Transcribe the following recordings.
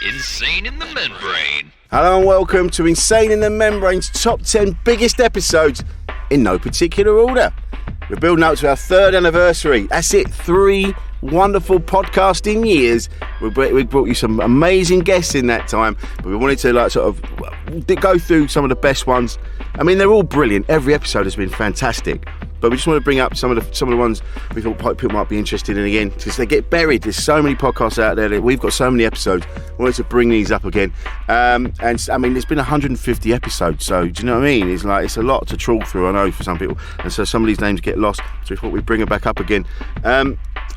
Insane in the Membrane. Hello and welcome to Insane in the Membrane's top 10 biggest episodes in no particular order. We're building up to our third anniversary. That's it, 3 wonderful podcasting years. We brought you some amazing guests in that time, but we wanted to go through some of the best ones. I mean, they're all brilliant. Every episode has been fantastic. But we just want to bring up some of the ones we thought people might be interested in again, because they get buried. There's so many podcasts out there. We've got so many episodes. We wanted to bring these up again. And I mean, there's been 150 episodes, so do you know what I mean? It's a lot to trawl through, I know, for some people. And so some of these names get lost, so we thought we'd bring them back up again.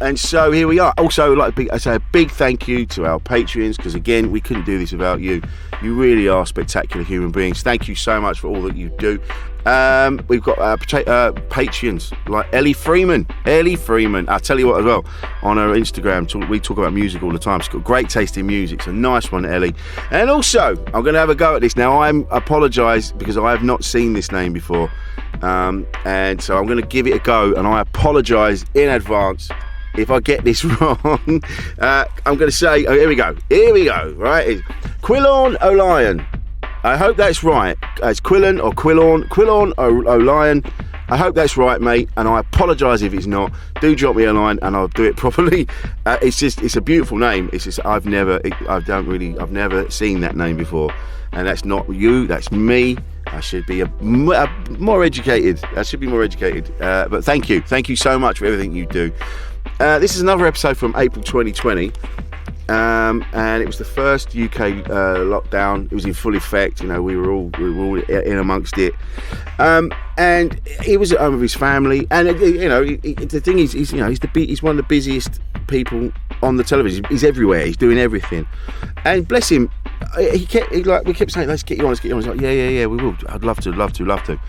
And so here we are. Also, I say a big thank you to our Patreons, because again, we couldn't do this without you. You really are spectacular human beings. Thank you so much for all that you do. We've got Patreons like Ellie Freeman. I'll tell you what as well, on her Instagram, we talk about music all the time. She's got great taste in music. It's a nice one, Ellie. And also, I'm going to have a go at this now. I apologise because I have not seen this name before. And so I'm going to give it a go, and I apologise in advance if I get this wrong. I'm going to say, here we go, right? It's Quillon O'Lion. I hope that's right. It's Quillon O'Lion. I hope that's right, mate, and I apologise if it's not. Do drop me a line and I'll do it properly. It's a beautiful name. It's just I've never seen that name before, and that's not you, that's me. I should be more educated. But thank you so much for everything you do. This is another episode from April 2020. And it was the first UK lockdown. It was in full effect. You know, we were all in amongst it. And he was at home with his family. And the thing is, he's one of the busiest people on the television. He's everywhere. He's doing everything. And bless him, we kept saying, let's get you on. He's like, yeah, we will. I'd love to.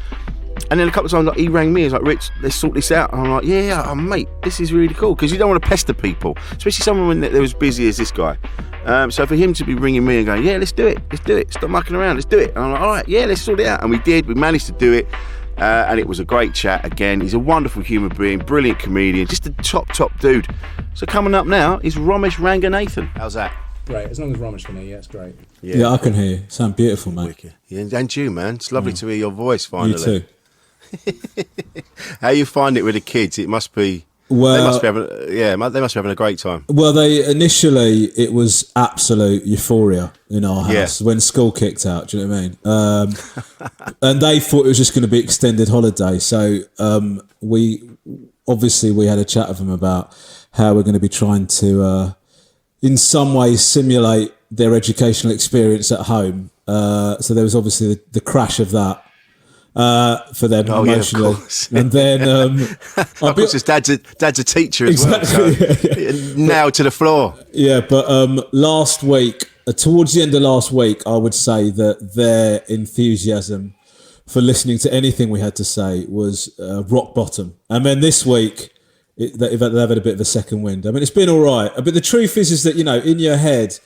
And then a couple of times, he rang me. He's like, Rich, let's sort this out. And I'm like, yeah, mate, this is really cool, because you don't want to pester people, especially someone when they're as busy as this guy. So for him to be ringing me and going, yeah, let's do it. Stop mucking around. Let's do it. And I'm like, all right, yeah, let's sort it out. And we did. We managed to do it. And it was a great chat again. He's a wonderful human being, brilliant comedian, just a top dude. So coming up now is Romesh Ranganathan. How's that? Great, as long as Romesh can hear you, that's great. Yeah, I can hear you. Sound beautiful, mate. Wicked. Yeah, and you, man. It's lovely to hear your voice finally. You too. How you find it with the kids? It must be. Well, they must be having a great time. Well, initially it was absolute euphoria in our house when school kicked out. Do you know what I mean? And they thought it was just going to be extended holiday. So we had a chat with them about how we're going to be trying to, in some ways, simulate their educational experience at home. So there was obviously the crash of that. For them emotionally, of course. And then of course, his dad's a teacher as well, so nailed to the floor. Yeah, but last week, towards the end of last week, I would say that their enthusiasm for listening to anything we had to say was rock bottom. And then this week, they've had a bit of a second wind. I mean, it's been all right, but the truth is that, you know, in your head,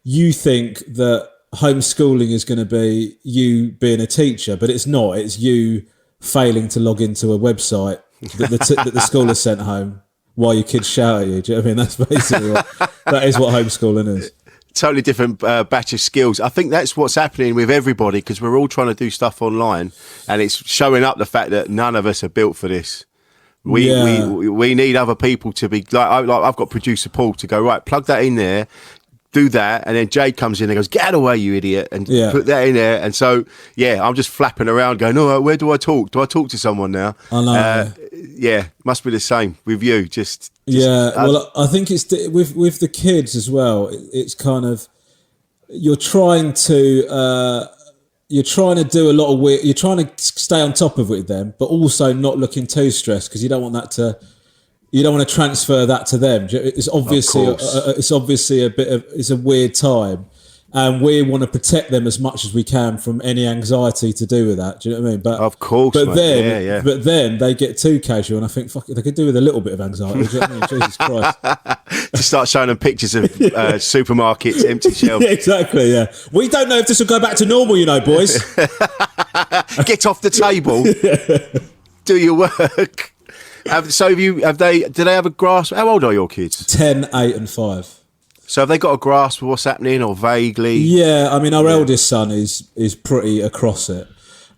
you think that homeschooling is going to be you being a teacher, but it's not. It's you failing to log into a website that the school has sent home while your kids shout at you. Do you know what I mean? That's basically that is what homeschooling is. Totally different batch of skills. I think that's what's happening with everybody, because we're all trying to do stuff online, and it's showing up the fact that none of us are built for this. We need other people to be like I've got producer Paul to go, right, plug that in there, do that, and then Jade comes in and goes, get out of the way, you idiot, and put that in there. And so, I'm just flapping around going, oh, where do I talk? Do I talk to someone now? I know. Must be the same with you. Well, I think it's with the kids as well. It's kind of, you're trying to do a lot of weird, you're trying to stay on top of it with them, but also not looking too stressed, because you don't want to transfer that to them. It's obviously it's a weird time, and we want to protect them as much as we can from any anxiety to do with that. Do you know what I mean? But of course, but then they get too casual, and I think fuck it, they could do with a little bit of anxiety. Do you know what I mean? Jesus Christ! To start showing them pictures of supermarkets, empty shelves. Yeah, exactly. Yeah, we don't know if this will go back to normal. You know, boys. Get off the table. Do your work. Do they have a grasp? How old are your kids? 10, 8 and 5. So have they got a grasp of what's happening, or vaguely? Yeah, I mean, our eldest son is pretty across it.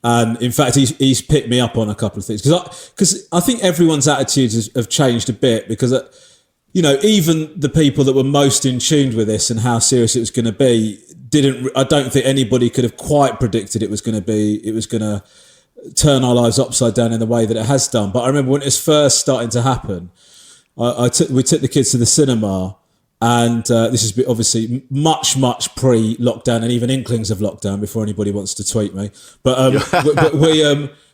And in fact, he's picked me up on a couple of things. Because I think everyone's attitudes have changed a bit, because, even the people that were most in tune with this and how serious it was going to be, I don't think anybody could have quite predicted it was going to turn our lives upside down in the way that it has done. But I remember when it was first starting to happen, we took the kids to the cinema, and this is obviously much pre-lockdown and even inklings of lockdown before anybody wants to tweet me. But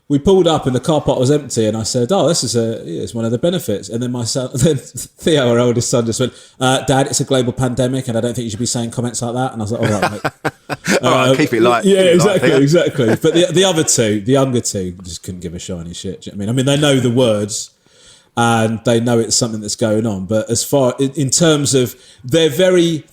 we pulled up and the car park was empty, and I said, "Oh, this is it's one of the benefits." And then then Theo, our oldest son, just went, "Dad, it's a global pandemic, and I don't think you should be saying comments like that." And I was like, "All right, mate." All right, keep it light. Yeah, exactly. But the other two, the younger two, just couldn't give a shiny shit. Do you know what I mean? They know the words, and they know it's something that's going on. But as far in terms of, they're very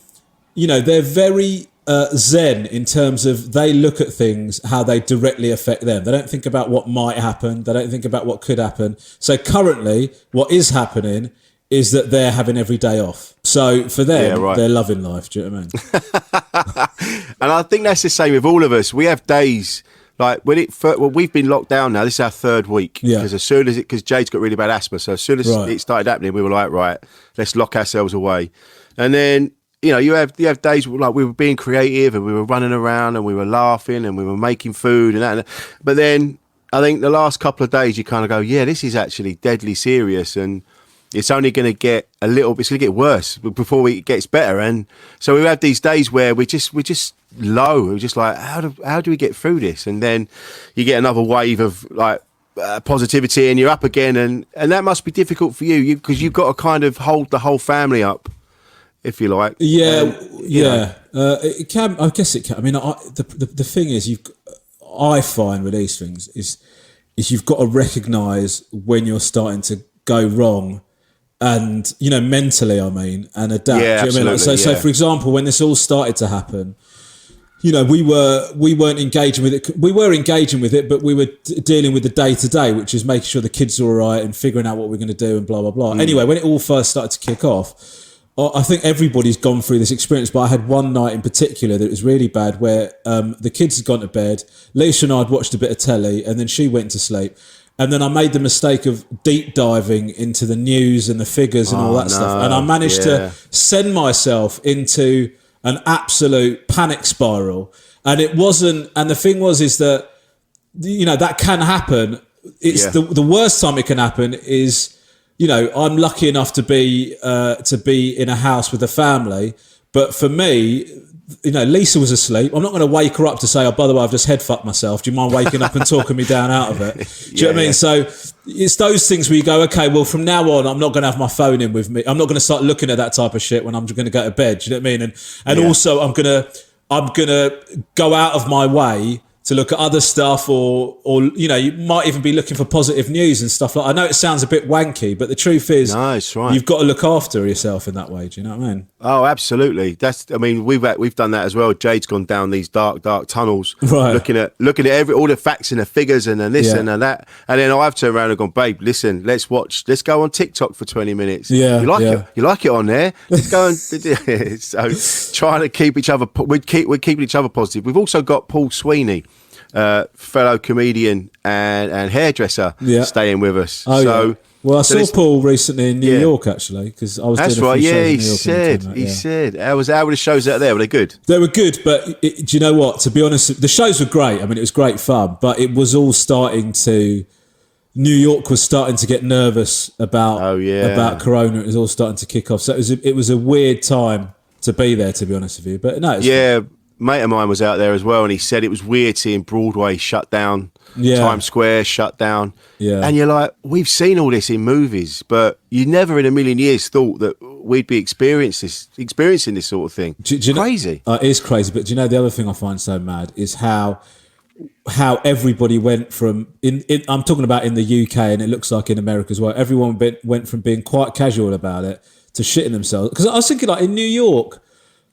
zen in terms of they look at things how they directly affect them. They don't think about what might happen. They don't think about what could happen. So currently, what is happening is that they're having every day off. So for them, they're loving life. Do you know what I mean? And I think that's the same with all of us. We have days like we've been locked down now. This is our third week. Yeah. Because Jade's got really bad asthma. So as soon as it started happening, we were like, right, let's lock ourselves away. And then, you have days like we were being creative and we were running around and we were laughing and we were making food and that. But then I think the last couple of days you kind of go, yeah, this is actually deadly serious, and it's only going to get it's going to get worse before it gets better. And so we have these days where we're just low. We're just like, how do we get through this? And then you get another wave of like positivity and you're up again. And that must be difficult for you because you've got to kind of hold the whole family up, if you like. It can. I guess it can. I mean, the thing is, I find with these things is you've got to recognise when you're starting to go wrong, and mentally, I mean, and adapt. Yeah, absolutely. So for example, when this all started to happen, we weren't engaging with it. We were engaging with it, but we were dealing with the day to day, which is making sure the kids are all right and figuring out what we're going to do and blah blah blah. Anyway, when it all first started to kick off, I think everybody's gone through this experience, but I had one night in particular that was really bad where the kids had gone to bed. Lisa and I had watched a bit of telly, and then she went to sleep. And then I made the mistake of deep diving into the news and the figures and all that stuff. And I managed to send myself into an absolute panic spiral. And it wasn't, and the thing is that, that can happen. It's the worst time it can happen is, I'm lucky enough to be in a house with a family. But for me, Lisa was asleep. I'm not going to wake her up to say, "Oh, by the way, I've just head fucked myself. Do you mind waking up and talking me down out of it?" Do you know what I mean? So it's those things where you go, "Okay, well, from now on, I'm not going to have my phone in with me. I'm not going to start looking at that type of shit when I'm going to go to bed." Do you know what I mean? And also, I'm gonna go out of my way to look at other stuff, or you might even be looking for positive news and stuff like. I know it sounds a bit wanky, but the truth is, you've got to look after yourself in that way. Do you know what I mean? Oh, absolutely. We've done that as well. Jade's gone down these dark tunnels, looking at all the facts and the figures and this and that, and then I've turned around and gone, "Babe, listen, let's go on TikTok for 20 minutes. You like it on there? Let's go and." So trying to keep each other, we're keeping each other positive. We've also got Paul Sweeney, fellow comedian and hairdresser, staying with us. Well, I saw Paul recently in New York, actually, because I was doing a few shows in New York. He said. How were the shows out there? Were they good? They were good, but do you know what? To be honest, the shows were great. I mean, it was great fun, but it was all New York was starting to get nervous about Corona. It was all starting to kick off. So it was a weird time to be there, to be honest with you. But no, fun. Mate of mine was out there as well, and he said it was weird seeing Broadway shut down, Times Square shut down. And you're like, we've seen all this in movies, but you never in a million years thought that we'd be experiencing this sort of thing. Crazy. It is crazy, but do you know the other thing I find so mad is how everybody went from, I'm talking about in the UK, and it looks like in America as well, everyone went from being quite casual about it to shitting themselves. Because I was thinking, like, in New York,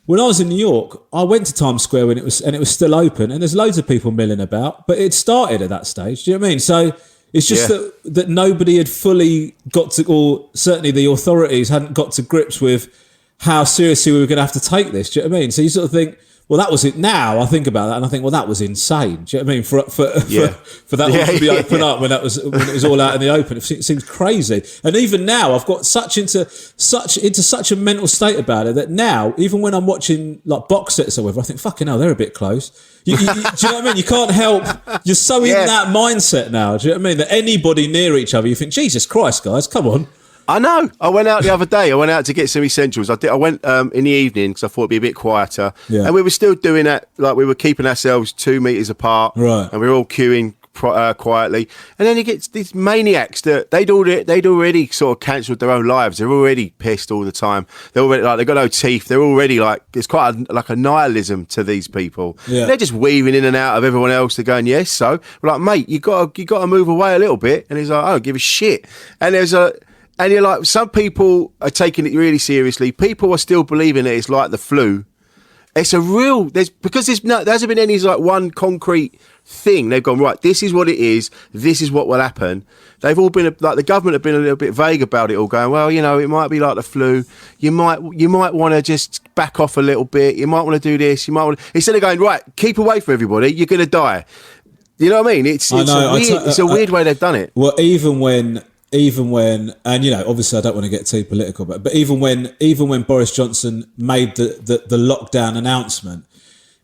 when I was in New York, I went to Times Square when it was still open, and there's loads of people milling about, but it started at that stage. Do you know what I mean? So it's just that nobody had fully got to, or certainly the authorities hadn't got to grips with how seriously we were going to have to take this. Do you know what I mean? So you sort of think, well, that was it. Now I think about that and I think, well, that was insane. Do you know what I mean? For that one to be open up when it was all out in the open, it seems crazy. And even now, I've got into such a mental state about it that now, even when I'm watching like box sets or whatever, I think, fucking hell, they're a bit close. Do you know what I mean? You can't help. You're so in that mindset now. Do you know what I mean? That anybody near each other, you think, Jesus Christ, guys, come on. I know. I went out the other day. I went out to get some essentials. I went in the evening because I thought it'd be a bit quieter. Yeah. And we were still doing that. Like we were keeping ourselves 2 meters apart. Right. And we were all queuing quietly. And then you get these maniacs that they'd already sort of cancelled their own lives. They're already pissed all the time. They're already like, they've got no teeth. They're already like, it's quite like a nihilism to these people. Yeah. They're just weaving in and out of everyone else. They're going, yes. So we're like, mate, you got to move away a little bit. And he's like, I don't give a shit. And and you're like, some people are taking it really seriously. People are still believing that it's like the flu. It's because there hasn't been any like one concrete thing. They've gone, right, this is what it is. This is what will happen. They've all been like, the government have been a little bit vague about it all, going, well, you know, it might be like the flu. You might want to just back off a little bit. You might want to do this. You might want to, instead of going, right, keep away from everybody, you're going to die. You know what I mean? It's a weird way they've done it. Well, even when, and you know, obviously I don't want to get too political, but even when Boris Johnson made the lockdown announcement,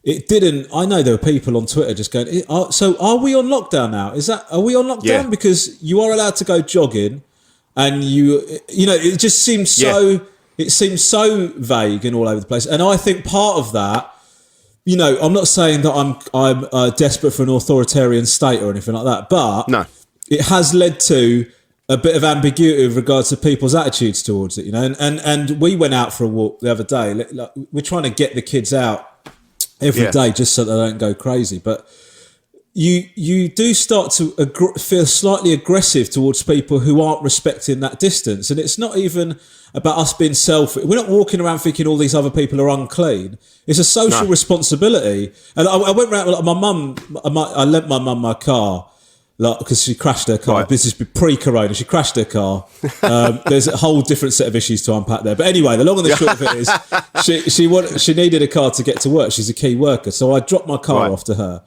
it didn't. I know there were people on Twitter just going, "So are we on lockdown now? Are we on lockdown? Yeah. Because you are allowed to go jogging, and you know, it just seems so. It seems so vague and all over the place. And I think part of that, you know, I'm not saying that I'm desperate for an authoritarian state or anything like that, but no, it has led to a bit of ambiguity with regards to people's attitudes towards it, you know. And we went out for a walk the other day. Like, we're trying to get the kids out every day just so they don't go crazy. But you do start to feel slightly aggressive towards people who aren't respecting that distance. And it's not even about us being selfish. We're not walking around thinking all these other people are unclean. It's a social responsibility. And I went around, like, my mum, I lent my mum my car, like, because she crashed her car. Right. This is pre-corona. She crashed her car. There's a whole different set of issues to unpack there. But anyway, the long and the short of it is she needed a car to get to work. She's a key worker. So I dropped my car off to her.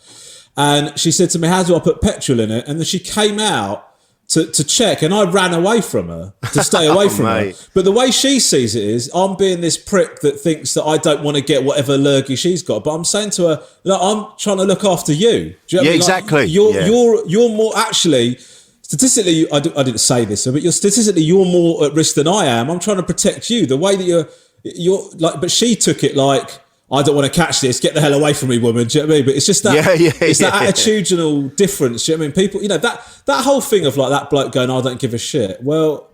And she said to me, how do I put petrol in it? And then she came out to check, and I ran away from her to stay away from her. But the way she sees it is, I'm being this prick that thinks that I don't want to get whatever lurgy she's got. But I'm saying to her, look, I'm trying to look after you. Do you know what I mean? Exactly. Like, you're more actually, statistically, I didn't say this, but you're more at risk than I am. I'm trying to protect you. The way that you're like, but she took it like, I don't want to catch this. Get the hell away from me, woman. Do you know what I mean? But it's just that that attitudinal difference. Do you know what I mean? People, you know, that whole thing of like that bloke going, I don't give a shit. Well,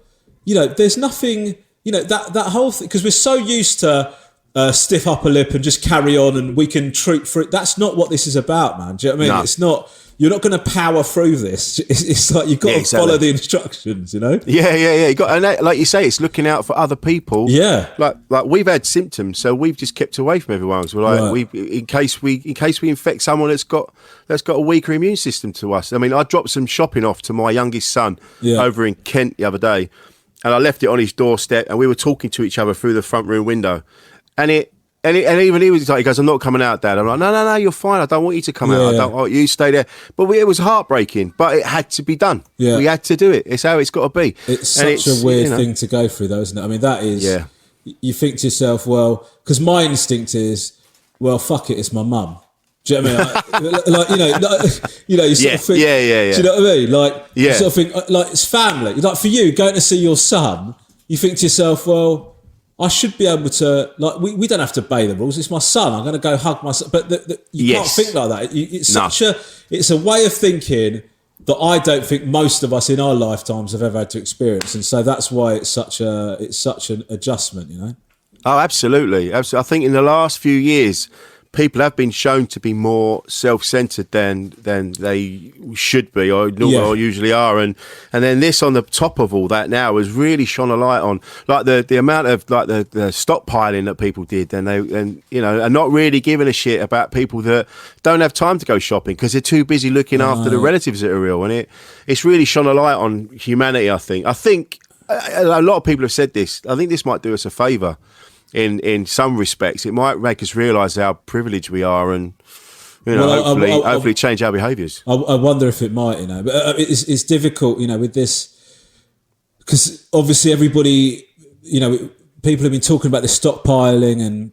you know, there's nothing, you know, that whole thing, because we're so used to stiff upper lip and just carry on and we can treat for it. That's not what this is about, man. Do you know what I mean? No. It's not. You're not going to power through this. It's like you've got to follow the instructions, you know? Yeah. You got, and that, like you say, it's looking out for other people. Yeah. Like we've had symptoms, so we've just kept away from everyone. So like in case we infect someone that's got a weaker immune system to us. I mean, I dropped some shopping off to my youngest son over in Kent the other day, and I left it on his doorstep, and we were talking to each other through the front room window, and even he was like, he goes, I'm not coming out, Dad. I'm like, no, you're fine. I don't want you to come out. I don't want you to stay there. But it was heartbreaking, but it had to be done. Yeah. We had to do it. It's how it's got to be. It's such a weird thing to go through, though, isn't it? I mean, that is, you think to yourself, well, because my instinct is, well, fuck it, it's my mum. Do you know what I mean? Like, you sort of think, do you know what I mean? Like, you sort of think, like, it's family. Like, for you, going to see your son, you think to yourself, well, I should be able to, like, we don't have to obey the rules. It's my son. I'm going to go hug my son. But you can't think like that. It's a way of thinking that I don't think most of us in our lifetimes have ever had to experience. And so that's why it's such an adjustment, you know? Oh, absolutely. I think in the last few years, people have been shown to be more self-centered than they should be or usually are, and then this on the top of all that now has really shone a light on like the amount of like the stockpiling that people did, and not really giving a shit about people that don't have time to go shopping because they're too busy looking after the relatives that are ill, and it's really shone a light on humanity. I think a lot of people have said this. I think this might do us a favour. in some respects, it might make us realise how privileged we are, and hopefully change our behaviours. I wonder if it might, but it's difficult, with this, because obviously everybody, people have been talking about this stockpiling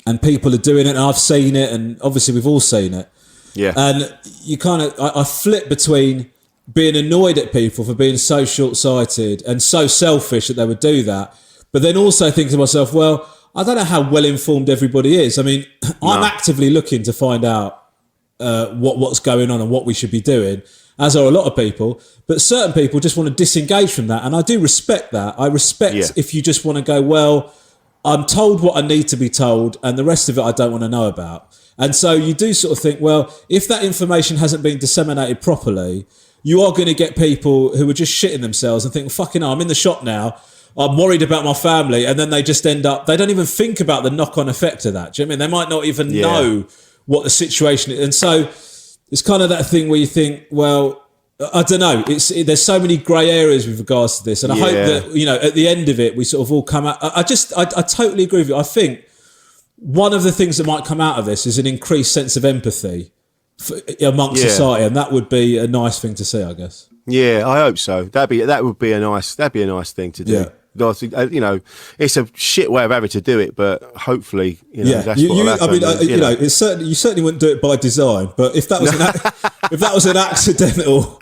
and people are doing it, and I've seen it, and obviously we've all seen it. Yeah. And you I flip between being annoyed at people for being so short-sighted and so selfish that they would do that, but then also thinking to myself, well, I don't know how well-informed everybody is. I mean, I'm actively looking to find out what's going on and what we should be doing, as are a lot of people. But certain people just want to disengage from that, and I do respect that. I respect if you just want to go, well, I'm told what I need to be told, and the rest of it I don't want to know about. And so you do sort of think, well, if that information hasn't been disseminated properly, you are going to get people who are just shitting themselves and think, fucking hell, I'm in the shop now, I'm worried about my family, and then they just end up, they don't even think about the knock-on effect of that. Do you know what I mean? They might not even know what the situation is. And so it's kind of that thing where you think, well, I don't know, there's so many grey areas with regards to this, and I hope that, at the end of it, we sort of all come out. I totally agree with you. I think one of the things that might come out of this is an increased sense of empathy amongst society, and that would be a nice thing to see, I guess. Yeah, I hope so. That'd be a nice thing to do. Yeah. It's a shit way of having to do it, but hopefully, that's what will happen. You certainly wouldn't do it by design, but if that was an accidental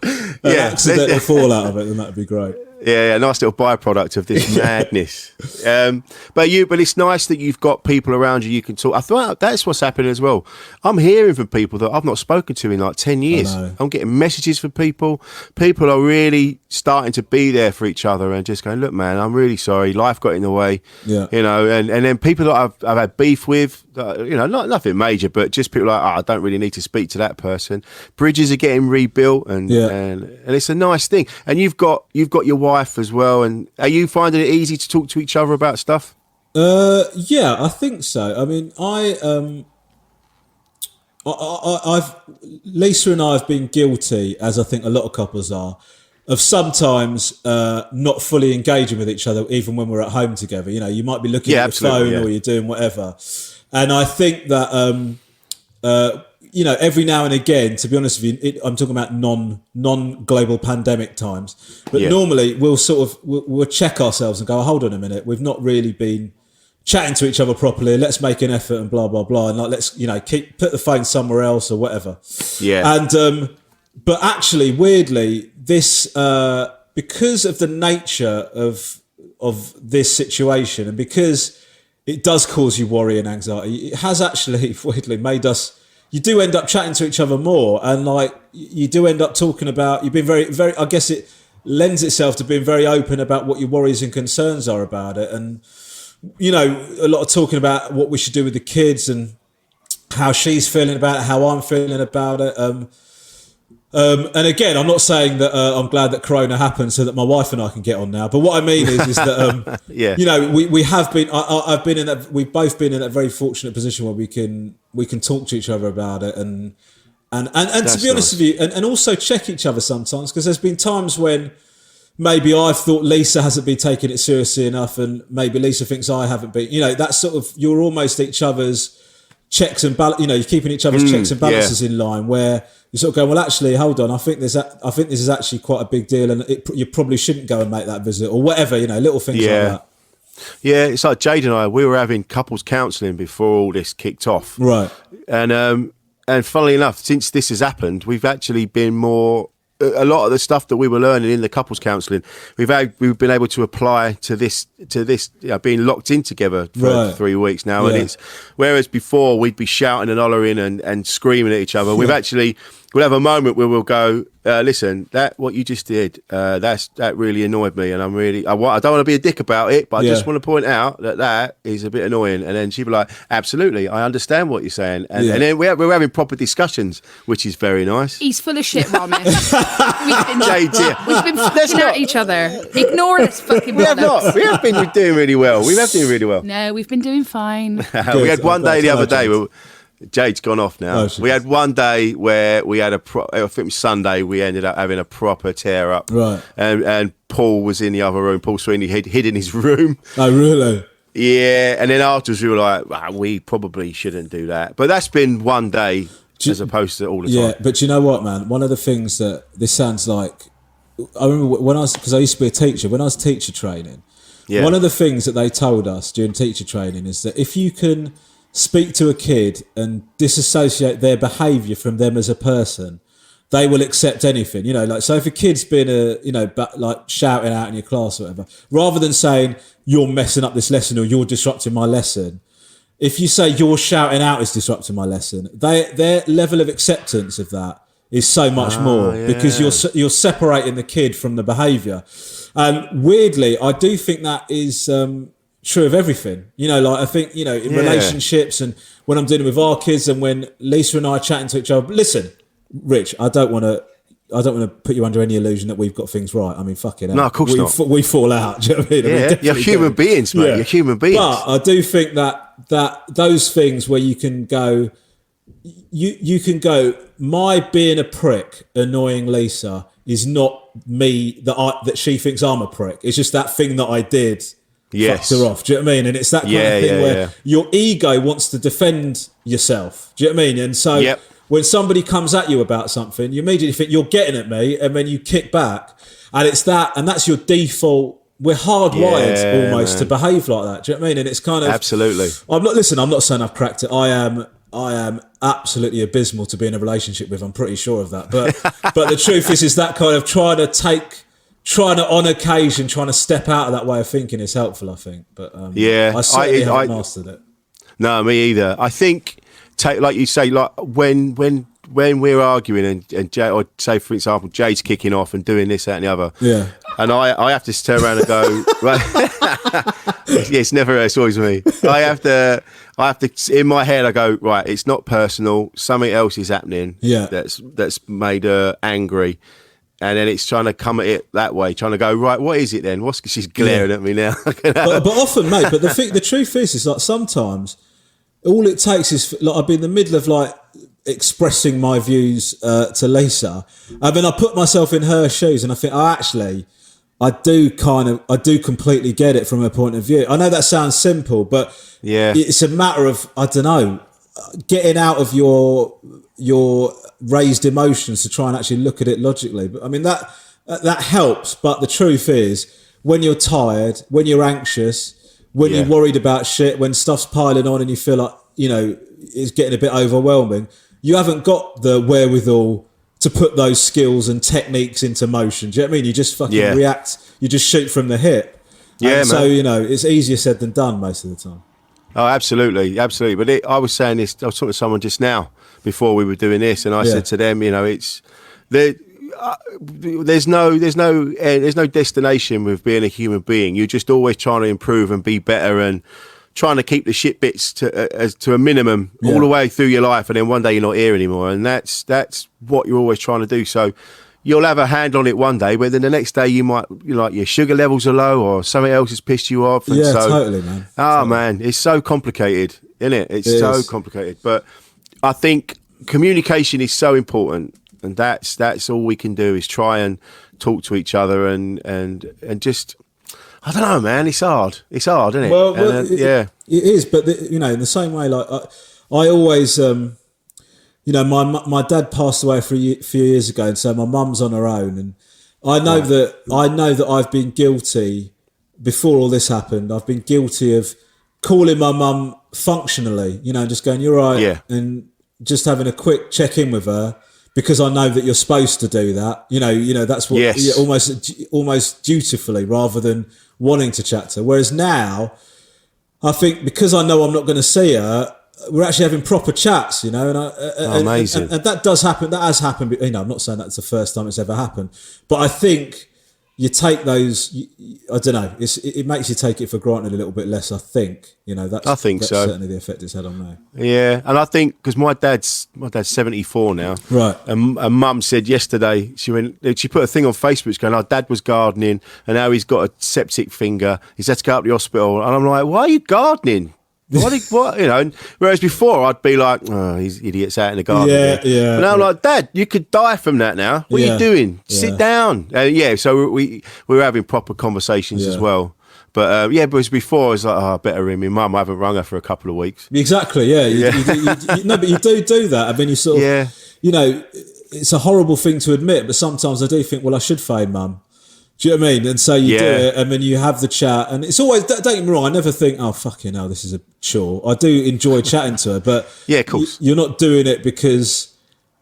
fallout of it, then that'd be great. Yeah, a nice little byproduct of this madness. But it's nice that you've got people around you can talk. I thought that's what's happening as well. I'm hearing from people that I've not spoken to in like 10 years. I'm getting messages from people. People are really starting to be there for each other and just going, look, man, I'm really sorry. Life got in the way. Yeah. And then people that I've had beef with, not nothing major, but just people like, I don't really need to speak to that person. Bridges are getting rebuilt, and it's a nice thing. And you've got your wife as well. And are you finding it easy to talk to each other about stuff? Yeah, I think so. I mean, I've Lisa and I have been guilty, as I think a lot of couples are, of sometimes not fully engaging with each other, even when we're at home together. You might be looking at your phone or you're doing whatever. And I think that, every now and again, to be honest with you, I'm talking about non-global pandemic times, but normally we'll check ourselves and go, hold on a minute, we've not really been chatting to each other properly. Let's make an effort and blah, blah, blah. And let's, put the phone somewhere else or whatever. Yeah. And, but actually, weirdly, this, because of the nature of this situation, and because it does cause you worry and anxiety, it has actually weirdly made us, you do end up chatting to each other more, and you do end up talking about, you've been very, very, I guess it lends itself to being very open about what your worries and concerns are about it. And, a lot of talking about what we should do with the kids and how she's feeling about it, how I'm feeling about it. And again, I'm not saying that I'm glad that Corona happened so that my wife and I can get on now. But what I mean is that we have been. I've been in that. We've both been in that very fortunate position where we can talk to each other about it and to be honest with you, and also check each other sometimes, because there's been times when maybe I've thought Lisa hasn't been taking it seriously enough, and maybe Lisa thinks I haven't been. That sort of, you're almost each other's checks and balance. You're keeping each other's checks and balances in line, where you sort of go, well, actually, hold on, I think this is actually quite a big deal, and you probably shouldn't go and make that visit or whatever. Little things like that. Yeah, it's like Jade and I. We were having couples counselling before all this kicked off, right? And funnily enough, since this has happened, we've actually been more. A lot of the stuff that we were learning in the couples counselling, we've been able to apply to this being locked in together for 3 weeks now, and it's whereas before we'd be shouting and hollering and screaming at each other. We'll have a moment where we'll go, listen, that what you just did, that really annoyed me, and I don't want to be a dick about it, but I just want to point out that is a bit annoying. And then she'd be like, absolutely, I understand what you're saying, and then we're having proper discussions, which is very nice. He's full of shit, Romesh. We've been fucking at each other. Ignore this fucking. We have not. We have been doing really well. We have been doing really well. No, we've been doing fine. We had one day the other day where Jade's gone off now. We had one day where we had I think it was Sunday, we ended up having a proper tear up. Right. And Paul was in the other room. Paul Sweeney hid in his room. Oh, really? Yeah, and then afterwards we were like, we probably shouldn't do that. But that's been one day as opposed to all the time. Yeah, but you know what, man? One of the things that this sounds like, I remember because I used to be a teacher, when I was teacher training, one of the things that they told us during teacher training is that if you can speak to a kid and disassociate their behaviour from them as a person, they will accept anything. You know, like, so if a kid's been like shouting out in your class or whatever, rather than saying you're messing up this lesson or you're disrupting my lesson, if you say you're shouting out is disrupting my lesson, their level of acceptance of that is so much more because you're separating the kid from the behaviour. And weirdly, I do think that is true of everything. You know, like I think, in relationships and when I'm dealing with our kids and when Lisa and I are chatting to each other. Listen, Rich, I don't want to put you under any illusion that we've got things right. I mean, fucking hell. No, of course not. We fall out. Do you know what I mean? Yeah, you're human beings, mate. Yeah. You're human beings. But I do think that those things where you can go, you can go, my being a prick annoying Lisa is not me that she thinks I'm a prick. It's just that thing that I did fucked her off. Do you know what I mean? And it's that kind of thing where your ego wants to defend yourself. Do you know what I mean? And so when somebody comes at you about something, you immediately think you're getting at me, and then you kick back, and it's that, and that's your default. We're hardwired almost to behave like that. Do you know what I mean? And it's kind of absolutely. I'm not saying I've cracked it. I am absolutely abysmal to be in a relationship with. I'm pretty sure of that. But the truth is that kind of trying to on occasion trying to step out of that way of thinking is helpful, I think. But I certainly haven't mastered it. No, me either. I think, like you say, like when we're arguing and Jay, or say for example, Jay's kicking off and doing this, that, and the other. Yeah. And I have to turn around and go, right. It's never her, it's always me. I have to in my head I go, right, it's not personal, something else is happening that's made her angry. And then it's trying to come at it that way, trying to go, right, what is it then? She's glaring at me now. but often, mate, but the truth is like sometimes all it takes is, like, I've been in the middle of like expressing my views to Lisa, and then I put myself in her shoes and I think, I do completely get it from her point of view. I know that sounds simple, but it's a matter of, I don't know, getting out of your raised emotions to try and actually look at it logically. But I mean, that helps. But the truth is, when you're tired, when you're anxious, when you're worried about shit, when stuff's piling on and you feel like, it's getting a bit overwhelming, you haven't got the wherewithal to put those skills and techniques into motion. Do you know what I mean? You just fucking react. You just shoot from the hip. Yeah, and so, it's easier said than done most of the time. Oh, absolutely. But I was saying this, I was talking to someone just now before we were doing this, and I said to them, it's there's no destination with being a human being. You're just always trying to improve and be better and trying to keep the shit bits to a minimum all the way through your life, and then one day you're not here anymore, and that's what you're always trying to do. So you'll have a hand on it one day, but then the next day you might, like, your sugar levels are low or something else has pissed you off. And totally, man. Man, it's so complicated, isn't it? It's so complicated. But I think communication is so important, and that's all we can do is try and talk to each other and just, I don't know, man. It's hard, isn't it? Well, it is. But in the same way, like I always, my dad passed away a few years ago, and so my mum's on her own, and I know that I've been guilty before all this happened. I've been guilty of calling my mum functionally, just going, "You're right," and just having a quick check in with her, because I know that you're supposed to do that. That's what almost dutifully, rather than wanting to chat to her. Whereas now, I think because I know I'm not going to see her, we're actually having proper chats, and amazing. And that does happen. That has happened. I'm not saying that's the first time it's ever happened, but I think you take those. I don't know. It makes you take it for granted a little bit less. I think. That's certainly the effect it's had on me. Yeah, and I think because my dad's 74 now, right? And Mum said yesterday she put a thing on Facebook going, "Our dad was gardening, and now he's got a septic finger. He's had to go up to the hospital." And I'm like, "Why are you gardening?" What? Whereas before I'd be like, "Oh, these idiots out in the garden." Yeah. And now I'm like, "Dad, you could die from that now. What are you doing? Sit down." So we were having proper conversations as well. But but it was before. I was like, I better ring my mum. I haven't rung her for a couple of weeks. Exactly. Yeah. No, but you do that. I mean, you sort of, it's a horrible thing to admit, but sometimes I do think, well, I should phone mum. Do you know what I mean? And so you do it, and then you have the chat, and it's always, don't get me wrong, I never think, oh, fucking hell, this is a chore. I do enjoy chatting to her, but of course. You're not doing it because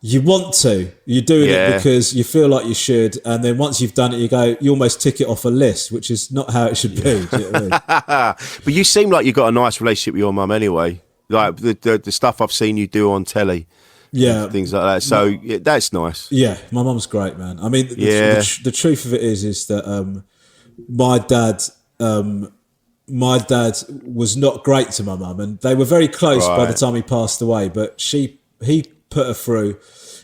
you want to. You're doing it because you feel like you should, and then once you've done it, you almost tick it off a list, which is not how it should be. Do you know what I mean? But you seem like you've got a nice relationship with your mum anyway. Like the stuff I've seen you do on telly. Yeah, things like that. So that's nice. Yeah, my mum's great, man. I mean, the truth of it is that my dad was not great to my mum, and they were very close by the time he passed away. But he put her through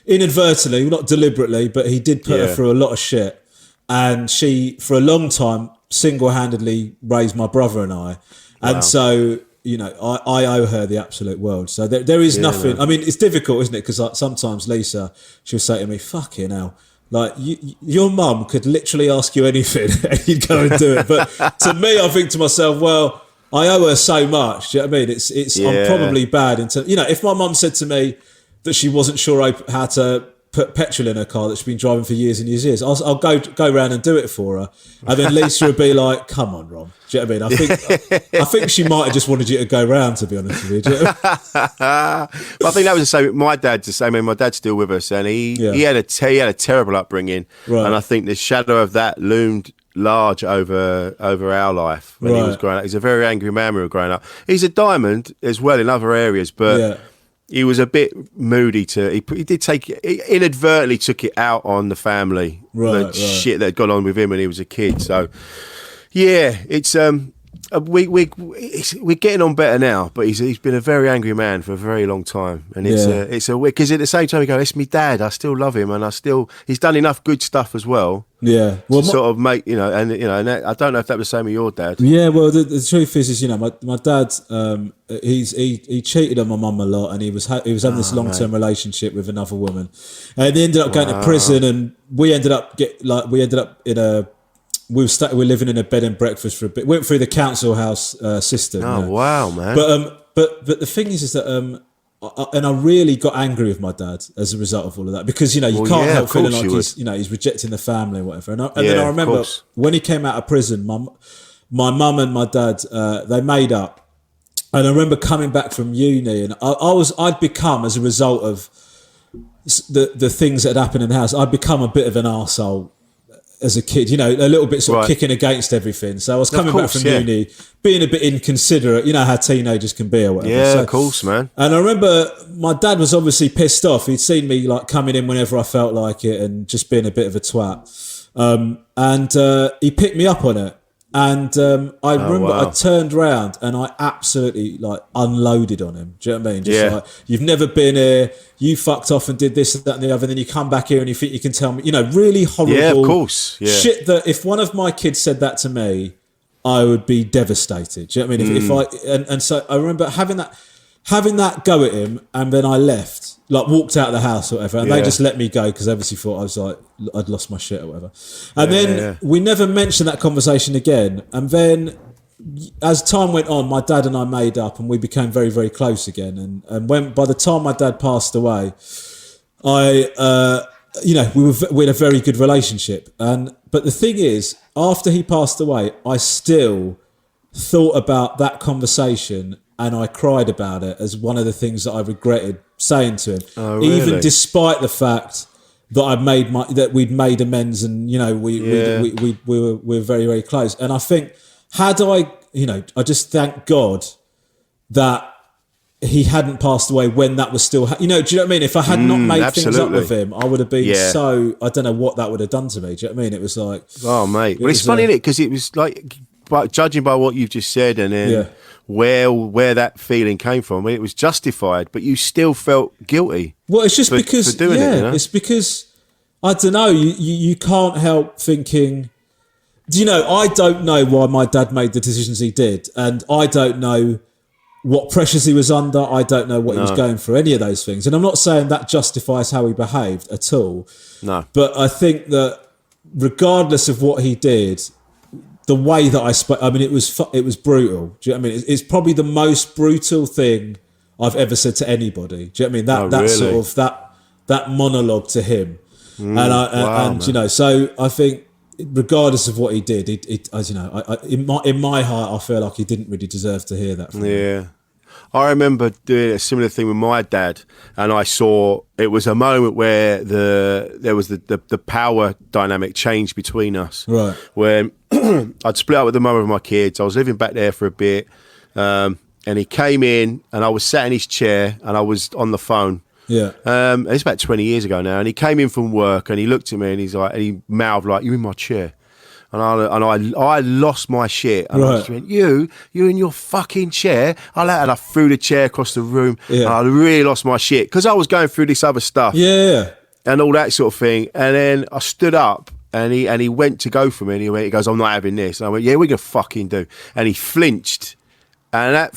inadvertently, not deliberately, but he did put her through a lot of shit. And she, for a long time, single-handedly raised my brother and I, and so. I owe her the absolute world. So there is nothing. Man. I mean, it's difficult, isn't it? Because sometimes Lisa, she'll say to me, "Fucking hell." Like, your mum could literally ask you anything and you'd go and do it. But to me, I think to myself, well, I owe her so much. Do you know what I mean? I'm probably bad. If my mum said to me that she wasn't sure how to put petrol in her car that she's been driving for years and years, I'll go around and do it for her. And then Lisa would be like, come on, Ron. Do you know what I mean? I think she might have just wanted you to go round, to be honest with you. Do you know? I think that was the same. My dad's the same. I mean, my dad's still with us, and he had a terrible upbringing. Right. And I think the shadow of that loomed large over our life when he was growing up. He's a very angry man when we were growing up. He's a diamond as well in other areas, but he was a bit moody. He did inadvertently took it out on the family. Shit that had gone on with him when he was a kid. So it's we're getting on better now, but he's been a very angry man for a very long time, and it's a because at the same time we go, it's me dad. I still love him, and he's done enough good stuff as well. Yeah, well, sort of make and I don't know if that was the same with your dad. Yeah, well, the truth is my dad he cheated on my mum a lot, and he was having this long-term relationship with another woman, and he ended up going to prison, and we ended up we were living in a bed and breakfast for a bit. Went through the council house system. Oh wow, man! But the thing is that I really got angry with my dad as a result of all of that, because you can't help feeling like he's rejecting the family and whatever. And then I remember when he came out of prison, my mum and my dad they made up, and I remember coming back from uni, and I'd become, as a result of the things that had happened in the house, I'd become a bit of an arsehole as a kid, a little bit sort of kicking against everything. So I was coming back from uni, being a bit inconsiderate, how teenagers can be or whatever. Yeah, of course, man. And I remember my dad was obviously pissed off. He'd seen me coming in whenever I felt like it and just being a bit of a twat. And he picked me up on it. And I remember I turned round and I absolutely unloaded on him. Do you know what I mean? Just you've never been here, you fucked off and did this, that and the other, and then you come back here and you think you can tell me, really horrible shit that if one of my kids said that to me, I would be devastated. Do you know what I mean? And so I remember having that go at him, and then I left, walked out of the house or whatever, and they just let me go because they obviously thought I was I'd lost my shit or whatever. And then we never mentioned that conversation again. And then as time went on, my dad and I made up, and we became very, very close again. And by the time my dad passed away, we had a very good relationship. But the thing is, after he passed away, I still thought about that conversation, and I cried about it as one of the things that I regretted saying to him. Oh, really? Even despite the fact that we'd made amends, and we were very, very close. And I think I just thank God that he hadn't passed away when that was still. Do you know what I mean? If I had not made things up with him, I would have been so. I don't know what that would have done to me. Do you know what I mean? It was like, oh mate, well, it's funny, isn't it? Because it was judging by what you've just said, and then where that feeling came from, it was justified, but you still felt guilty. Well, it's just because for doing it, it's because I don't know. You can't help thinking. I don't know why my dad made the decisions he did, and I don't know what pressures he was under. I don't know what he was going through, any of those things. And I'm not saying that justifies how he behaved at all. No, but I think that regardless of what he did, the way that I spoke, I mean, it was brutal. Do you know what I mean? It's probably the most brutal thing I've ever said to anybody. Do you know what I mean? That really? sort of that monologue to him, Wow, you know. So I think, regardless of what he did, in my heart, I feel like he didn't really deserve to hear that from me. Yeah. I remember doing a similar thing with my dad, and I saw it was a moment where there was the power dynamic changed between us. Right. When I'd split up with the mother of my kids, I was living back there for a bit, and he came in, and I was sat in his chair, and I was on the phone. Yeah. It's about 20 years ago now, and he came in from work, and he looked at me, and he mouthed like, "You're in my chair." And I lost my shit. And I just went, you in your fucking chair. And I threw the chair across the room. Yeah. And I really lost my shit because I was going through this other stuff. Yeah. And all that sort of thing. And then I stood up and he went to go for me. And he goes, "I'm not having this." And I went, "Yeah, we're going to fucking do." And he flinched. And I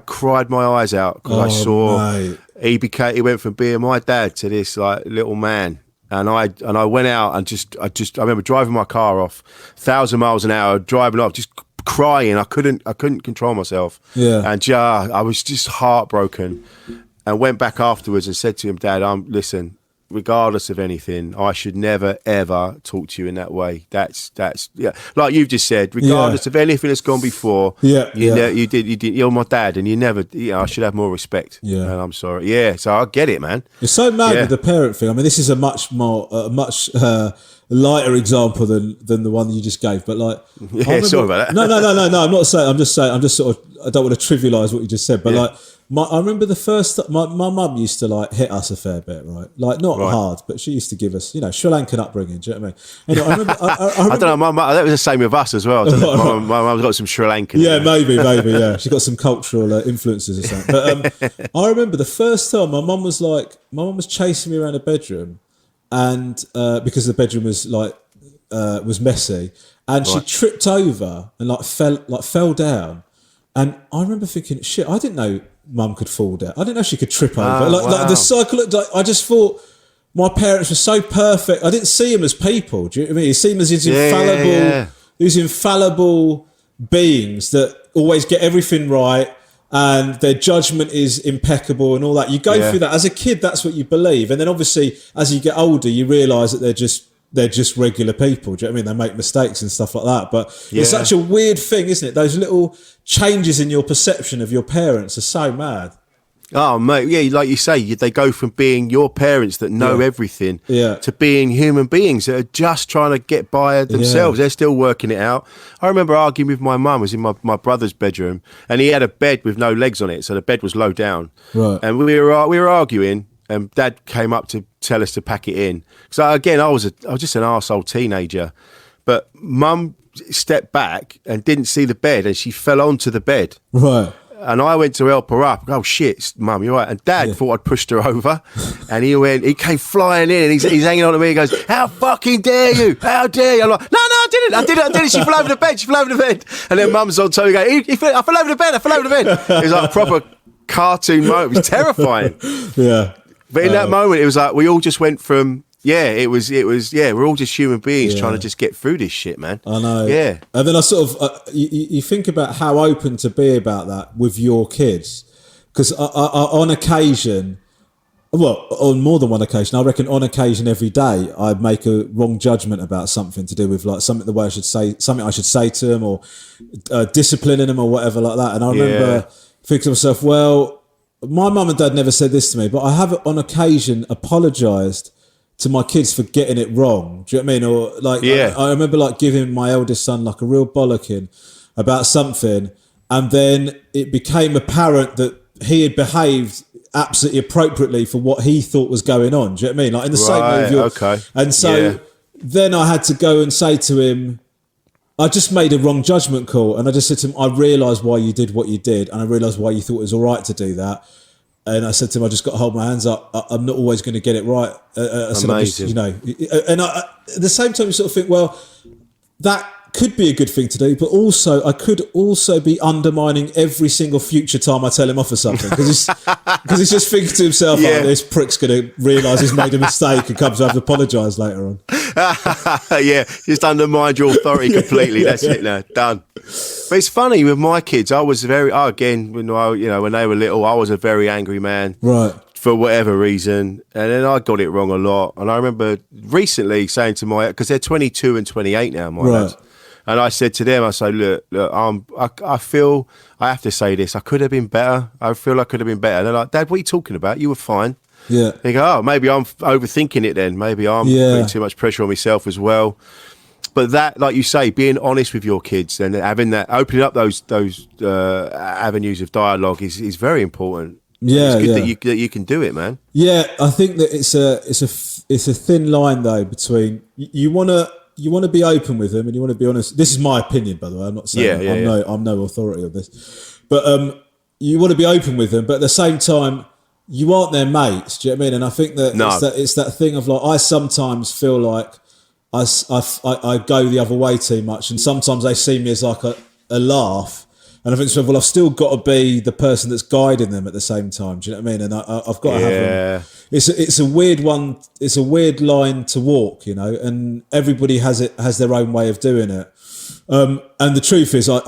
cried my eyes out because I saw he went from being my dad to this like little man. And I went out and I remember driving my car off 1,000 miles an hour, driving off, just crying. I couldn't control myself. Yeah. And I was just heartbroken, and went back afterwards and said to him, "Dad, listen, regardless of anything, I should never ever talk to you in that way. That's like you've just said, regardless of anything that's gone before. You did. You're my dad, and you never. I should have more respect. Yeah, and I'm sorry. Yeah, so I get it, man. It's so mad with the parent thing. I mean, this is a much lighter example than the one that you just gave. But like, sorry about that. No. I'm not saying. I'm just saying. I'm just sort of. I don't want to trivialise what you just said, but like. I remember the first. My mum used to like hit us a fair bit, right? Like not hard, but she used to give us, Sri Lankan upbringing. Do you know what I mean? Anyway, I remember. I don't know. That was the same with us as well. My mum's got some Sri Lankan. Yeah, maybe. Yeah, she got some cultural influences or something. But I remember the first time my mum was chasing me around the bedroom, and because the bedroom was was messy, and she tripped over and fell down, and I remember thinking, shit, I didn't know Mum could fall down. I didn't know she could trip over. Like the cycle. I just thought my parents were so perfect. I didn't see them as people. Do you know what I mean? You see them as these infallible, these infallible beings that always get everything right, and their judgment is impeccable and all that. You go through that as a kid. That's what you believe, and then obviously as you get older, you realise that they're just regular people. Do you know what I mean? They make mistakes and stuff like that. But it's such a weird thing, isn't it? Those little changes in your perception of your parents are so mad. Oh, mate, yeah, like you say, they go from being your parents that know everything to being human beings that are just trying to get by themselves. They're still working it out. I remember arguing with my mum. I was in my brother's bedroom, and he had a bed with no legs on it, so the bed was low down. Right. And we were arguing, and Dad came up to tell us to pack it in. So again, I was just an arsehole teenager, but Mum stepped back and didn't see the bed, and she fell onto the bed. Right. And I went to help her up. Oh shit, Mum, you're right. And Dad thought I'd pushed her over, and he came flying in, and he's hanging on to me. He goes, "How fucking dare you? How dare you?" I'm like, "No, I didn't. She fell over the bed. And then Mum's on top. I fell over the bed. It was like a proper cartoon moment. It was terrifying. Yeah. But in that moment, it was like we all just went from we're all just human beings trying to just get through this shit, man. I know. Yeah. And then I sort of you think about how open to be about that with your kids, because on occasion, well, on more than one occasion, I reckon on occasion every day, I'd make a wrong judgment about something to do with like something I should say to them, or disciplining them or whatever like that. And I remember thinking to myself, well, my mum and dad never said this to me, but I have on occasion apologised to my kids for getting it wrong. Do you know what I mean? Or like, I remember like giving my eldest son like a real bollocking about something, and then it became apparent that he had behaved absolutely appropriately for what he thought was going on. Do you know what I mean? Like in the same way of and so then I had to go and say to him, I just made a wrong judgment call, and I just said to him, I realised why you did what you did, and I realised why you thought it was all right to do that. And I said to him, I just got to hold my hands up. I'm not always going to get it right. I said, and at the same time, you sort of think, well, that could be a good thing to do, but also I could also be undermining every single future time I tell him off for something, because he's just thinking to himself, oh, this prick's going to realise he's made a mistake and comes to have to apologise later on. Yeah, just undermined your authority completely. That's it now, done. But it's funny with my kids. I was again, when they were little, I was a very angry man. Right. For whatever reason, and then I got it wrong a lot. And I remember recently saying to because they're 22 and 28 now, my lads. And I said to them, I say, look, I feel I have to say this. I could have been better. I feel I could have been better. And they're like, Dad, what are you talking about? You were fine. Yeah. They go, oh, maybe I'm overthinking it then. Maybe I'm putting too much pressure on myself as well. But that, like you say, being honest with your kids and having that, opening up those avenues of dialogue is very important. Yeah, it's good that you can do it, man. Yeah, I think that it's a thin line though between you want to be open with them and you want to be honest. This is my opinion, by the way. I'm not saying I'm no authority on this, but you want to be open with them, but at the same time, you aren't their mates. Do you know what I mean? And I think that it's that thing of like I sometimes feel like I go the other way too much, and sometimes they see me as like a laugh. And I think, well, I've still got to be the person that's guiding them at the same time. Do you know what I mean? And I've got to have them. It's a weird one. It's a weird line to walk, and everybody has their own way of doing it. And the truth is, I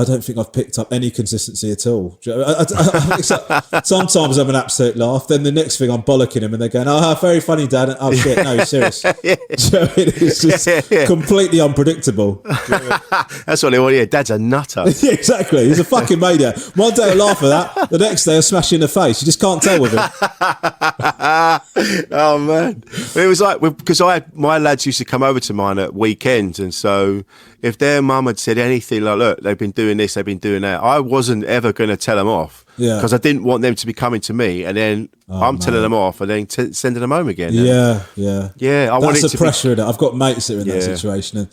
don't think I've picked up any consistency at all. Do you know, I think sometimes I'm an absolute laugh. Then the next thing I'm bollocking them and they're going, "Oh, very funny, Dad." And, oh shit, no, serious. Yeah. So it's just completely unpredictable. That's what they want. Yeah, Dad's a nutter. Yeah, exactly. He's a fucking maniac. One day I'll laugh at that. The next day I'll smash you in the face. You just can't tell with him. Oh man, it was like because my lads used to come over to mine at weekends, and so if their mum had said anything like, look, they've been doing this, they've been doing that, I wasn't ever going to tell them off because I didn't want them to be coming to me and then telling them off and then sending them home again. Yeah. That's the pressure in it. I've got mates that are in that situation, and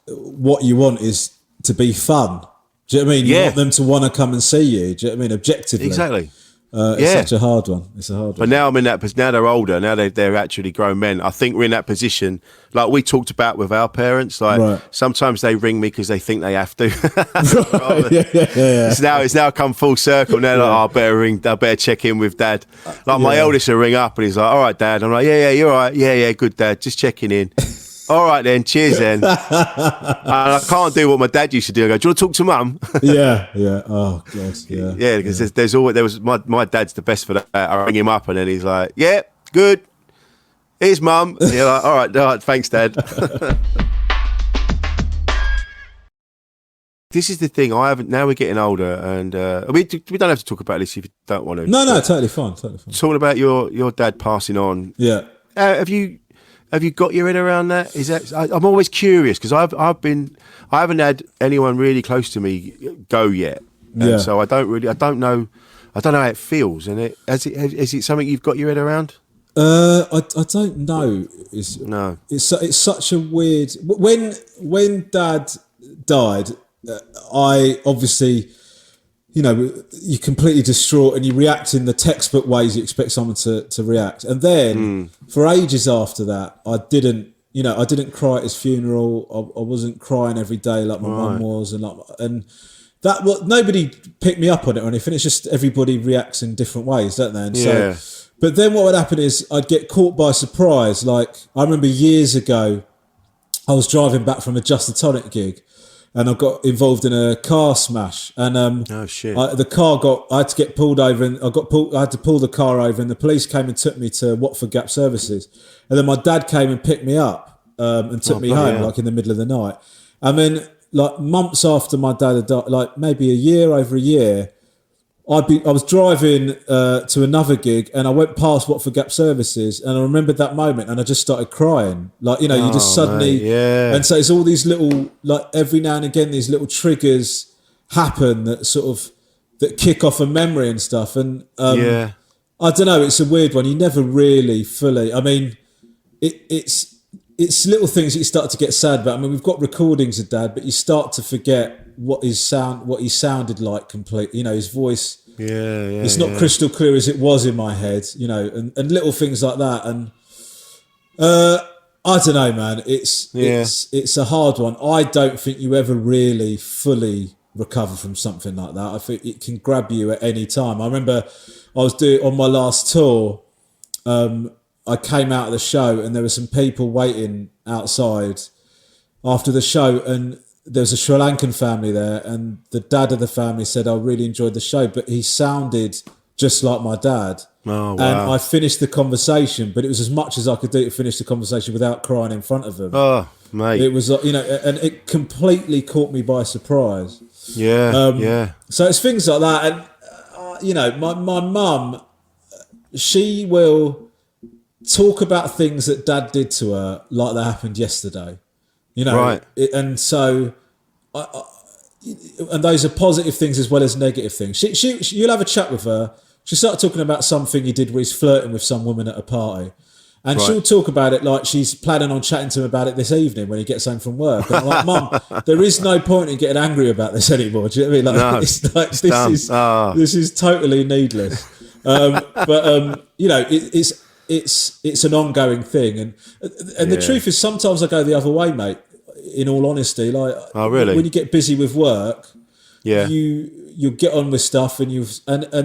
what you want is to be fun. Do you know what I mean? You want them to want to come and see you. Do you know what I mean? Objectively. Exactly. It's such a hard one. It's a hard one. But now I'm in that position. Now they're older. Now they're actually grown men. I think we're in that position, like we talked about with our parents. Like sometimes they ring me because they think they have to. It's now come full circle. Now like, I better check in with Dad. Like my eldest will ring up and he's like, "All right, Dad." I'm like, "Yeah, you're all right. Yeah, good, Dad. Just checking in." All right then, cheers then. And I can't do what my dad used to do. I go, "Do you want to talk to Mum?" Yeah. Oh God, yeah. Yeah, because there's always my dad's the best for that. I ring him up and then he's like, "Yeah, good. Here's Mum." And you're like, all right, thanks, Dad. This is the thing. Now we're getting older, and we don't have to talk about this if you don't want to. No, totally fine. Talking about your dad passing on. Yeah. Have you got your head around that? Is that? I'm always curious because I haven't had anyone really close to me go yet, and so I don't know how it feels. And is it something you've got your head around? I don't know. It's such a weird. When Dad died, I obviously, you're completely distraught and you react in the textbook ways you expect someone to react. And then for ages after that, I didn't cry at his funeral. I wasn't crying every day like my mum was. And that nobody picked me up on it or anything. It's just everybody reacts in different ways, don't they? And so, but then what would happen is I'd get caught by surprise. Like I remember years ago, I was driving back from a Just the Tonic gig, and I got involved in a car smash. And I had to get pulled over, and I had to pull the car over, and the police came and took me to Watford Gap Services. And then my dad came and picked me up and took me home, like in the middle of the night. And then, like months after my dad had died, like maybe over a year, I was driving to another gig, and I went past Watford Gap Services, and I remembered that moment, and I just started crying. Like, you just suddenly, and so it's all these little, like every now and again, these little triggers happen that kick off a memory and stuff. And I don't know, it's a weird one. You never really fully. I mean, it's little things that you start to get sad about. I mean, we've got recordings of Dad, but you start to forget what he sounded like completely. His voice. It's not crystal clear as it was in my head. And little things like that. And I don't know, man. It's a hard one. I don't think you ever really fully recover from something like that. I think it can grab you at any time. I remember I was doing on my last tour. I came out of the show and there were some people waiting outside after the show, and there was a Sri Lankan family there, and the dad of the family said, I really enjoyed the show, but he sounded just like my dad. Oh, wow. And I finished the conversation, but it was as much as I could do to finish the conversation without crying in front of him. Oh, mate. It was, and it completely caught me by surprise. Yeah. So it's things like that. And, my mum, she will talk about things that dad did to her like they happened yesterday. Right. And so, and those are positive things as well as negative things. You'll have a chat with her. She'll start talking about something he did where he's flirting with some woman at a party. And she'll talk about it like she's planning on chatting to him about it this evening when he gets home from work. And I'm like, Mum, there is no point in getting angry about this anymore. Do you know what I mean? It's like this is totally needless. It's an ongoing thing, and the truth is sometimes I go the other way, mate. In all honesty, like, oh, really? When you get busy with work, you get on with stuff, and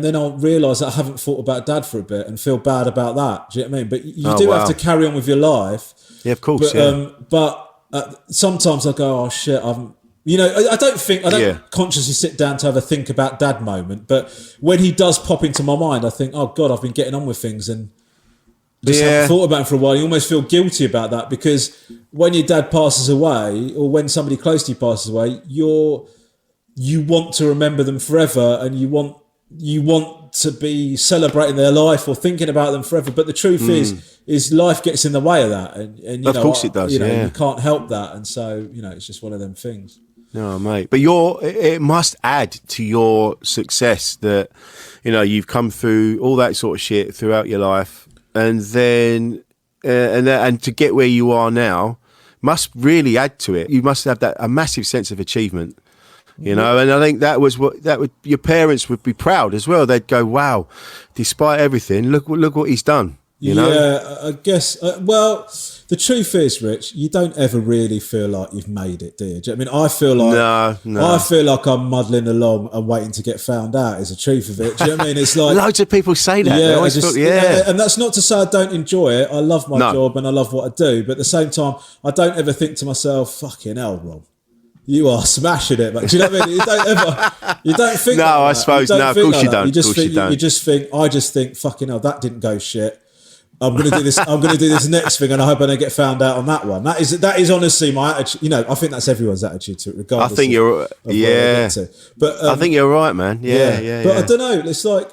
then I'll realise that I haven't thought about dad for a bit and feel bad about that. Do you know what I mean? But you have to carry on with your life. Yeah, of course. But sometimes I go, oh shit, I don't consciously sit down to have a think about dad moment. But when he does pop into my mind, I think, oh God, I've been getting on with things and just haven't thought about it for a while. You almost feel guilty about that, because when your dad passes away, or when somebody close to you passes away, you want to remember them forever, and you want to be celebrating their life or thinking about them forever. But the truth is life gets in the way of that, and of course it does. You can't help that, and so it's just one of them things. No, mate. But it must add to your success that you've come through all that sort of shit throughout your life, and then and to get where you are now must really add to it. You must have a massive sense of achievement. And I think your parents would be proud as well. They'd go, wow, despite everything, look what he's done. Yeah, I guess. Well, the truth is, Rich, you don't ever really feel like you've made it, do you? I mean, I feel like I feel like I'm muddling along and waiting to get found out. Is the truth of it? Do you know what I mean? It's like loads of people say that. And that's not to say I don't enjoy it. I love my job and I love what I do, but at the same time, I don't ever think to myself, "Fucking hell, Rob, you are smashing it." But do you know what I mean? You don't think. No, like I suppose no. Of course you don't. You just think. I just think, "Fucking hell, that didn't go shit. I'm going to do this. I'm going to do this next thing, and I hope I don't get found out on that one." That is honestly my attitude. I think that's everyone's attitude to it, regardless. I think you're. But I think you're right, man. Yeah. But I don't know. It's like,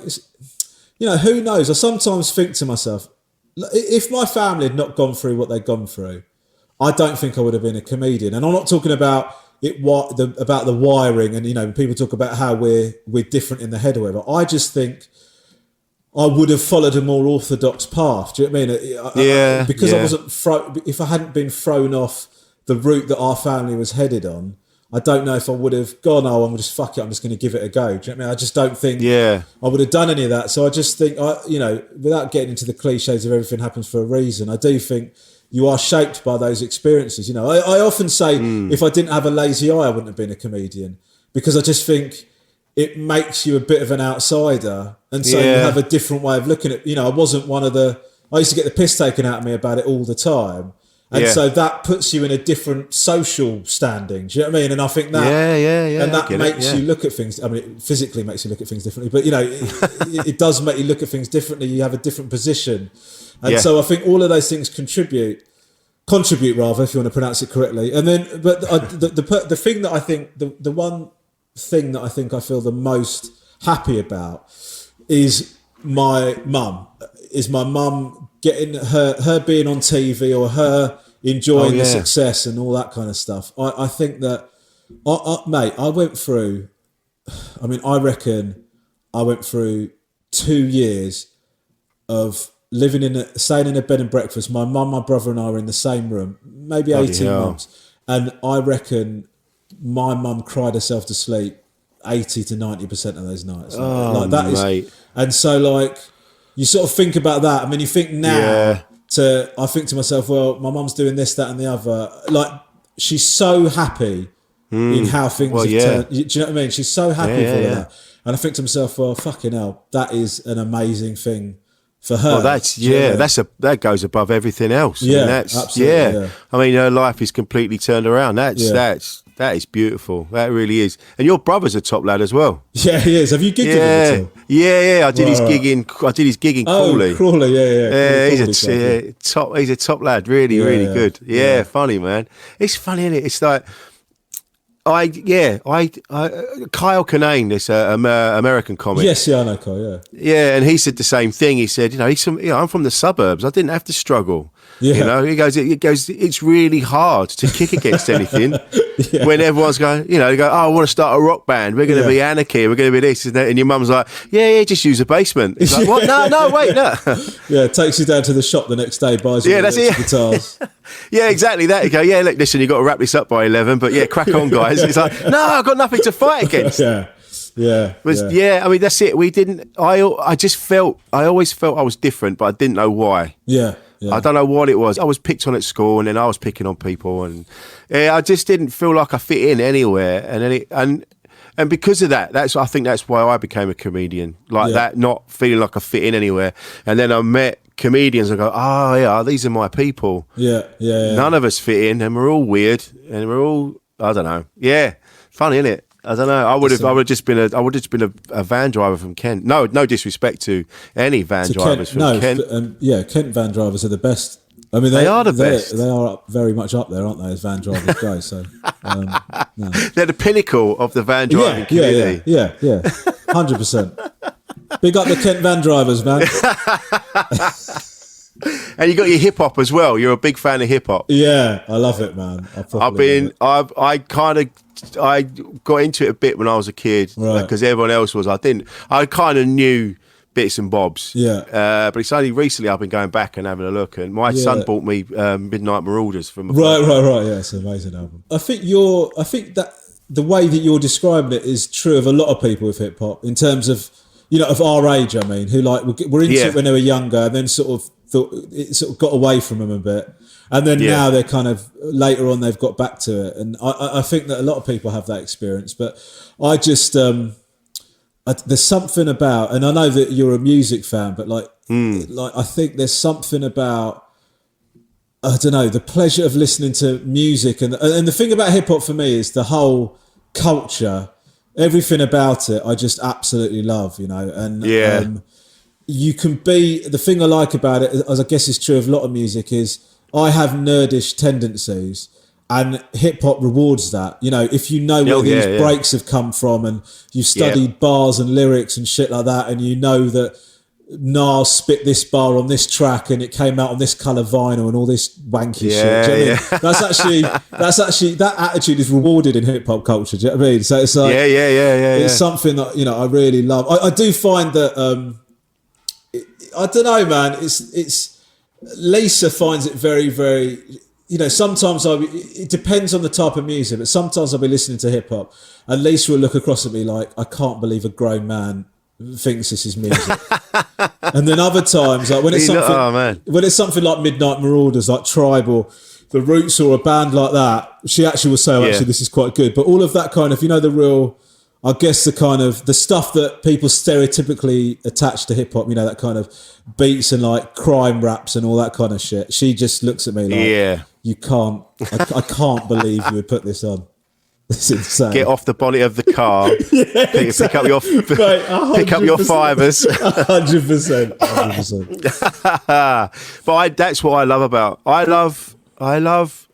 who knows? I sometimes think to myself, if my family had not gone through what they'd gone through, I don't think I would have been a comedian. And I'm not talking about about the wiring, and people talk about how we're different in the head or whatever. I just think I would have followed a more orthodox path. Do you know what I mean? Because I wasn't if I hadn't been thrown off the route that our family was headed on, I don't know if I would have gone, oh, I'm just fuck it, I'm just going to give it a go. Do you know what I mean? I just don't think I would have done any of that. So I just think, without getting into the cliches of everything happens for a reason, I do think you are shaped by those experiences. I often say if I didn't have a lazy eye, I wouldn't have been a comedian, because I just think it makes you a bit of an outsider, and so you have a different way of looking at. I wasn't one of I used to get the piss taken out of me about it all the time, and so that puts you in a different social standing. Do you know what I mean? And I think that and that makes you look at things. I mean, it physically makes you look at things differently, but it does make you look at things differently. You have a different position, and so I think all of those things contribute rather, if you want to pronounce it correctly. And then, but the thing that I think the one thing that I think I feel the most happy about is my mum. Getting her being on TV, or her enjoying the success and all that kind of stuff. I think that, mate, I went through. I mean, I reckon I went through 2 years of staying in a bed and breakfast. My mum, my brother, and I were in the same room, maybe 18 months, and I reckon my mum cried herself to sleep 80 to 90% of those nights. Mate. And so you sort of think about that. I mean, you think now I think to myself, well, my mum's doing this, that, and the other. She's so happy in how things have turned. Do you know what I mean? She's so happy for that. And I think to myself, well, fucking hell, that is an amazing thing for her. Well, that goes above everything else. Yeah, and that's, absolutely. Yeah. I mean, her life is completely turned around. That is beautiful. That really is. And your brother's a top lad as well. Yeah, he is. Have you gigged with him at all? Yeah. I did his gig in Crawley. Crawley, yeah. He's a top lad. Really good. Yeah, funny, man. It's funny, isn't it? It's like Kyle Kinane, this American comic. Yes, I know Kyle. Yeah. Yeah, and he said the same thing. He said, I'm from the suburbs. I didn't have to struggle. Yeah. He goes, it's really hard to kick against anything when everyone's going, they go, I want to start a rock band. We're going to be anarchy. We're going to be this and that. And your mum's like, just use a basement. It's like, what? No, wait, no. Yeah, takes you down to the shop the next day, buys you guitars. Yeah, exactly that. You go, look, listen, you've got to wrap this up by 11, but crack on, guys. It's like, no, I've got nothing to fight against. Yeah. I mean, that's it. I always felt I was different, but I didn't know why. Yeah. I don't know what it was. I was picked on at school, and then I was picking on people, and I just didn't feel like I fit in anywhere. And because of that, I think that's why I became a comedian. That, not feeling like I fit in anywhere. And then I met comedians and go, these are my people. Yeah. None of us fit in, and we're all weird, and we're all, I don't know. Yeah, funny, isn't it? I don't know. I would have just been a van driver from Kent. No disrespect to any van drivers from Kent. Kent van drivers are the best. I mean, they are the best. They are very much up there, aren't they, as van drivers go? So they're the pinnacle of the van driving community. Yeah, 100%. Big up the Kent van drivers, man. And you got your hip hop as well. You're a big fan of hip hop. Yeah, I love it, man. I got into it a bit when I was a kid because everyone else was. I kind of knew bits and bobs. Yeah. But it's only recently I've been going back and having a look. And my son bought me Midnight Marauders from. Right. Yeah, it's an amazing album. I think that the way that you're describing it is true of a lot of people with hip hop in terms of of our age. I mean, who were into it when they were younger, and then sort of thought it sort of got away from them a bit. And then now they're kind of, later on, they've got back to it. And I think that a lot of people have that experience. But I just, there's something about, and I know that you're a music fan, but I think there's something about, I don't know, the pleasure of listening to music. And the thing about hip hop for me is the whole culture, everything about it, I just absolutely love, And you can be, the thing I like about it, as I guess is true of a lot of music, is I have nerdish tendencies, and hip hop rewards that. If you know where these breaks have come from, and you studied bars and lyrics and shit like that, and you know that Nas spit this bar on this track and it came out on this colour vinyl and all this wanky shit. Do you know what I mean? That's actually that attitude is rewarded in hip hop culture. Do you know what I mean? So it's like it's something that I really love. I do find that I don't know, man. It's Lisa finds it very, very, sometimes it depends on the type of music, but sometimes I'll be listening to hip hop and Lisa will look across at me like, I can't believe a grown man thinks this is music. And then other times, like when it's something like Midnight Marauders, like Tribe or The Roots or a band like that, she actually will say, actually, this is quite good. But all of that kind of, the real, I guess the kind of the stuff that people stereotypically attach to hip hop, that kind of beats and like crime raps and all that kind of shit. She just looks at me like, you can't, I can't believe you would put this on. It's insane. Get off the bonnet of the car. Pick up your fivers. 100%. But that's what I love about. I love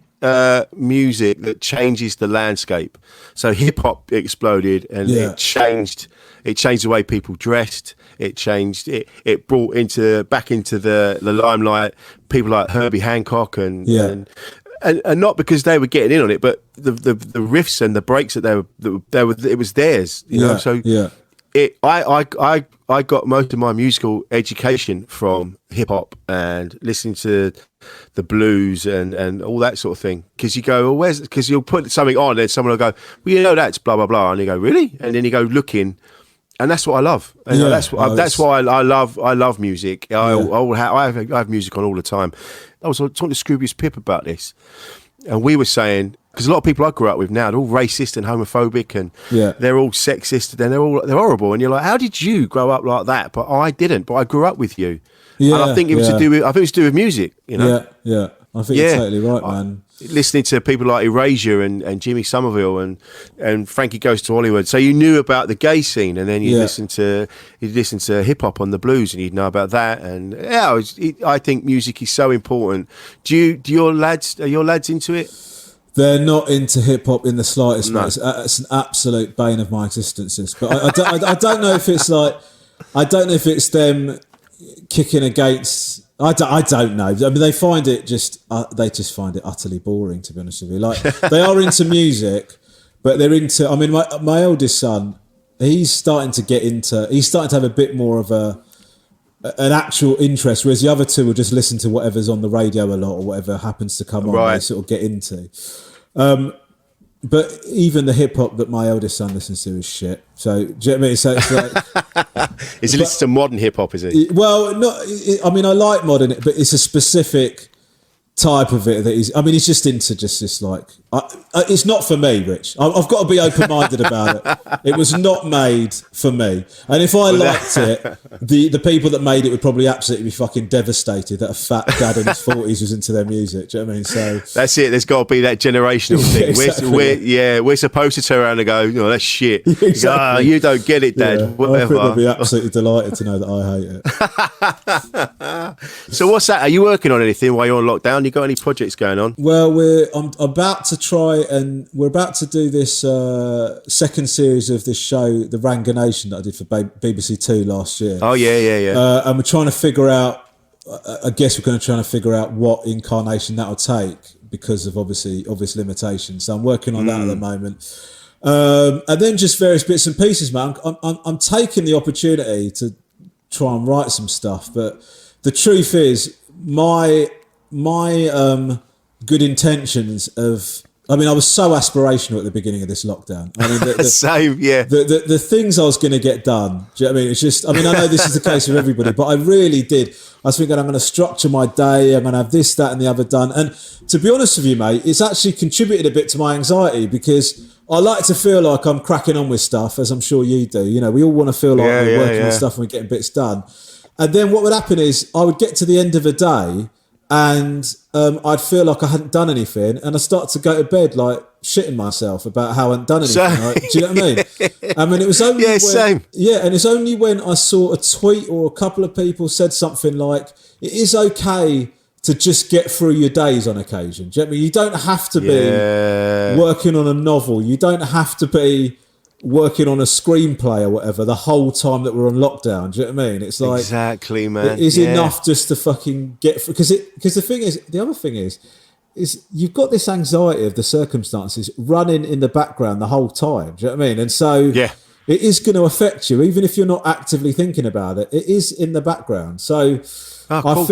music that changes the landscape. So hip hop exploded, and it changed the way people dressed. It changed it brought back into the limelight people like Herbie Hancock and not because they were getting in on it, but the riffs and the breaks that they were it was theirs, So I got most of my musical education from hip hop and listening to the blues and all that sort of thing. Because you go, because you'll put something on and someone will go, well, that's blah blah blah, and you go, really? And then you go looking, and that's what I love. And that's why I love music. I have music on all the time. I was talking to Scroobius Pip about this. and we were saying, because a lot of people I grew up with now, they're all racist and homophobic, and they're all sexist, and they're horrible. And you're like, how did you grow up like that? But I didn't. But I grew up with you. Yeah, and I think it was to do with. I think it was to do with music. You know. Yeah. I think you're totally right, man. Listening to people like Erasure and Jimmy Somerville and Frankie Goes to Hollywood, so you knew about the gay scene, and then you listen to hip hop on the blues, and you'd know about that. And I think music is so important. Are your lads into it? They're not into hip hop in the slightest. No. It's an absolute bane of my existence. But I don't know if it's like, I don't know if it's them kicking against. I don't know. I mean, they find it they just find it utterly boring, to be honest with you. Like, they are into music, but they're into. I mean, my eldest son, he's starting to have a bit more of an actual interest, whereas the other two will just listen to whatever's on the radio a lot or whatever happens to come on. They sort of get into. But even the hip hop that my eldest son listens to is shit. So, do you know what I mean? So it's like, is he listening to modern hip hop? Is he? Well, I mean, I like modern, but it's a specific type of it that he's just into this like. It's not for me, Rich. I've got to be open-minded about it. It was not made for me. And if I liked it, the people that made it would probably absolutely be fucking devastated that a fat dad in his 40s was into their music. Do you know what I mean? So that's it. There's got to be that generational thing. Exactly. We're supposed to turn around and go, no, that's shit. Exactly. You don't get it, Dad. Whatever. I think they'll be absolutely delighted to know that I hate it. So what's that? Are you working on anything while you're on lockdown? You got any projects going on? Well, I'm about to try, and we're about to do this second series of this show, the Ranganation, that I did for BBC Two last year. Oh yeah. And we're trying to figure out. I guess we're going to try to figure out what incarnation that'll take because of obvious limitations. So I'm working on that at the moment, and then just various bits and pieces, man. I'm taking the opportunity to try and write some stuff, but the truth is, my good intentions of. I mean, I was so aspirational at the beginning of this lockdown. I mean, same, yeah. The things I was going to get done. Do you know what I mean? It's just. I mean, I know this is the case with everybody, but I really did. I was thinking, I'm going to structure my day. I'm going to have this, that, and the other done. And to be honest with you, mate, it's actually contributed a bit to my anxiety because I like to feel like I'm cracking on with stuff, as I'm sure you do. You know, we all want to feel like we're working with stuff and we're getting bits done. And then what would happen is I would get to the end of a day. And I'd feel like I hadn't done anything, and I start to go to bed like shitting myself about how I hadn't done anything. Like, do you know what I mean? I mean, it was only same. Yeah, and it's only when I saw a tweet or a couple of people said something like, "It is okay to just get through your days on occasion." Do you know what I mean? You don't have to be working on a novel. You don't have to be working on a screenplay or whatever the whole time that we're on lockdown. Do you know what I mean? It's like exactly, man. It is enough just to fucking get through, because the other thing is you've got this anxiety of the circumstances running in the background the whole time. Do you know what I mean? And so it is going to affect you, even if you're not actively thinking about it. It is in the background. So I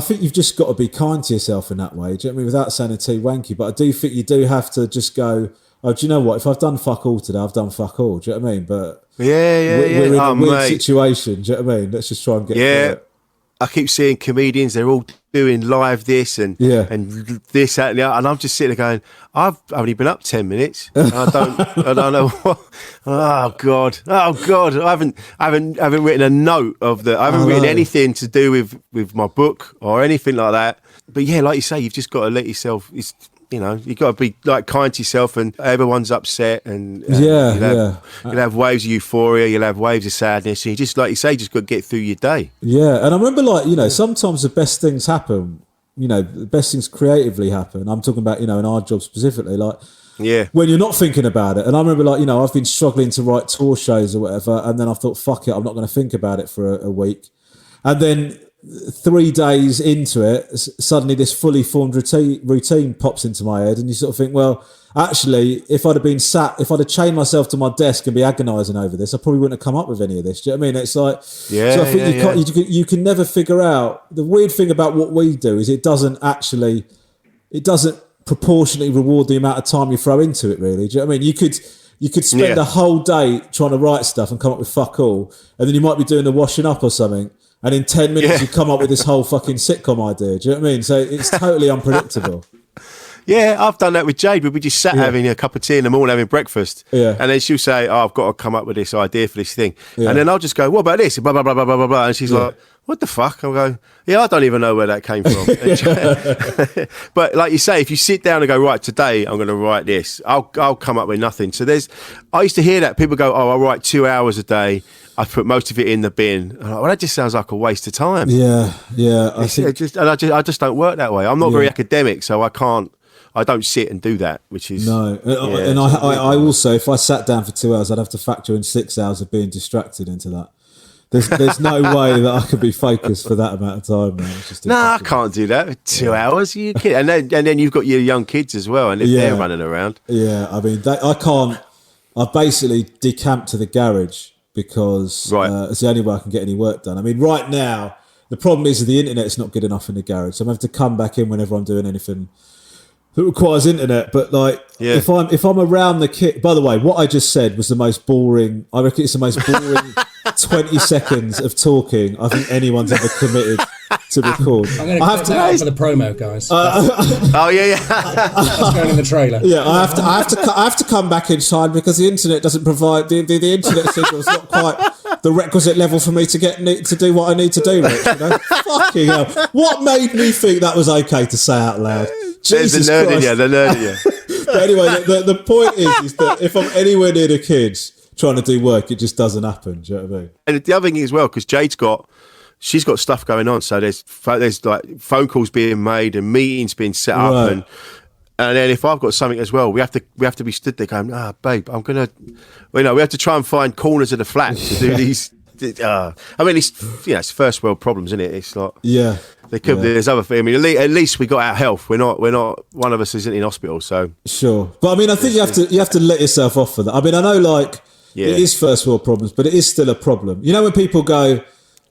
think you've just got to be kind to yourself in that way. Do you know what I mean? Without sounding too wanky, but I do think you do have to just go, oh, do you know what? If I've done fuck all today, I've done fuck all. Do you know what I mean? But we're in a weird situation. Do you know what I mean? Let's just try and get through it. I keep seeing comedians, they're all doing live this and this, that, and the other, and I'm just sitting there going, I've only been up 10 minutes. I don't know what. Oh God. I haven't written a note of I haven't written anything to do with my book or anything like that. But yeah, like you say, you've just got to let yourself. You know, you've got to be like kind to yourself, and everyone's upset, and you'll have waves of euphoria, you'll have waves of sadness, and you just, like you say, just got to get through your day. Yeah, and I remember, like, you know, sometimes the best things happen. You know, the best things creatively happen. I'm talking about, you know, in our job specifically, like when you're not thinking about it. And I remember, like, you know, I've been struggling to write tour shows or whatever, and then I thought, fuck it, I'm not going to think about it for a week, and then 3 days into it, suddenly this fully formed routine pops into my head, and you sort of think, well, actually, if I'd have chained myself to my desk and be agonising over this, I probably wouldn't have come up with any of this. Do you know what I mean? It's like, so I think you can never figure out. The weird thing about what we do is it doesn't proportionally reward the amount of time you throw into it, really. Do you know what I mean? You could spend a whole day trying to write stuff and come up with fuck all, and then you might be doing the washing up or something, and in 10 minutes you come up with this whole fucking sitcom idea. Do you know what I mean? So it's totally unpredictable. Yeah, I've done that with Jade. We just sat having a cup of tea in the morning, having breakfast. Yeah. And then she'll say, I've got to come up with this idea for this thing. Yeah. And then I'll just go, what about this? Blah, blah, blah, blah, blah, blah. And she's like, what the fuck? I'll go, yeah, I don't even know where that came from. But like you say, if you sit down and go, right, today I'm going to write this, I'll come up with nothing. So I used to hear that. People go, I write 2 hours a day. I put most of it in the bin. And I'm like, well, that just sounds like a waste of time. Yeah. I just don't work that way. I'm not very academic, so I don't sit and do that, which is... No. And I also, if I sat down for 2 hours, I'd have to factor in 6 hours of being distracted into that. There's no way that I could be focused for that amount of time, man. It's just I can't do that. 2 hours, you kid. And then you've got your young kids as well, and if they're running around. Yeah, I mean, I can't... I basically decamped to the garage because it's the only way I can get any work done. I mean, right now, the problem is the internet's not good enough in the garage. So I'm having to come back in whenever I'm doing anything that requires internet. But like, if I'm around the kit, by the way, what I just said was the most boring. I reckon it's the most boring 20 seconds of talking I think anyone's ever committed to record. I'm going to have to for the promo, guys. That's going in the trailer. Yeah, I have to come back inside because the internet doesn't provide the internet signal's not quite the requisite level for me to do what I need to do. Rich, you know? Fucking hell! What made me think that was okay to say out loud? Jesus the nerd Christ. in you, the nerd in you. But anyway, the point is that if I'm anywhere near the kids trying to do work, it just doesn't happen. Do you know what I mean? And the other thing as well, because she's got stuff going on, so there's like phone calls being made and meetings being set up, and then if I've got something as well, we have to be stood there going, babe, I'm gonna, we have to try and find corners of the flat to do these. I mean, it's first world problems, isn't it? It's like there could be there's other things. I mean, at least we got our health. We're not one of us isn't in hospital, so sure. But I mean, I think you have to let yourself off for that. I mean, I know like it is first world problems, but it is still a problem. You know when people go.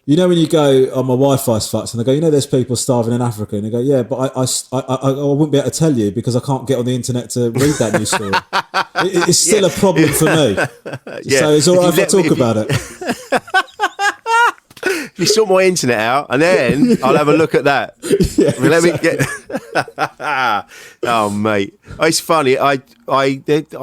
You know when you go, my Wi-Fi's fucked, and they go, there's people starving in Africa, and they go, yeah, but I wouldn't be able to tell you because I can't get on the internet to read that news story. It's still a problem for me. So it's all right if I talk about it. You sort my internet out, and then I'll have a look at that. Let me get. Oh, mate, it's funny. I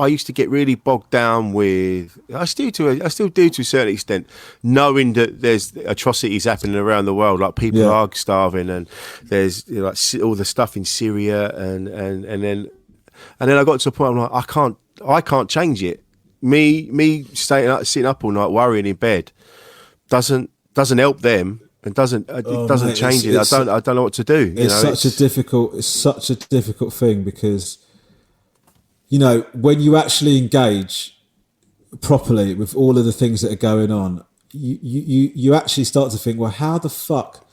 used to get really bogged down with. I still do to a certain extent, knowing that there's atrocities happening around the world, like people are starving, and there's like all the stuff in Syria, and then I got to a point I'm like, I can't change it. Me sitting up all night worrying in bed doesn't help them and doesn't change it. I don't know what to do. It's such a difficult thing because when you actually engage properly with all of the things that are going on, you actually start to think, well, how the fuck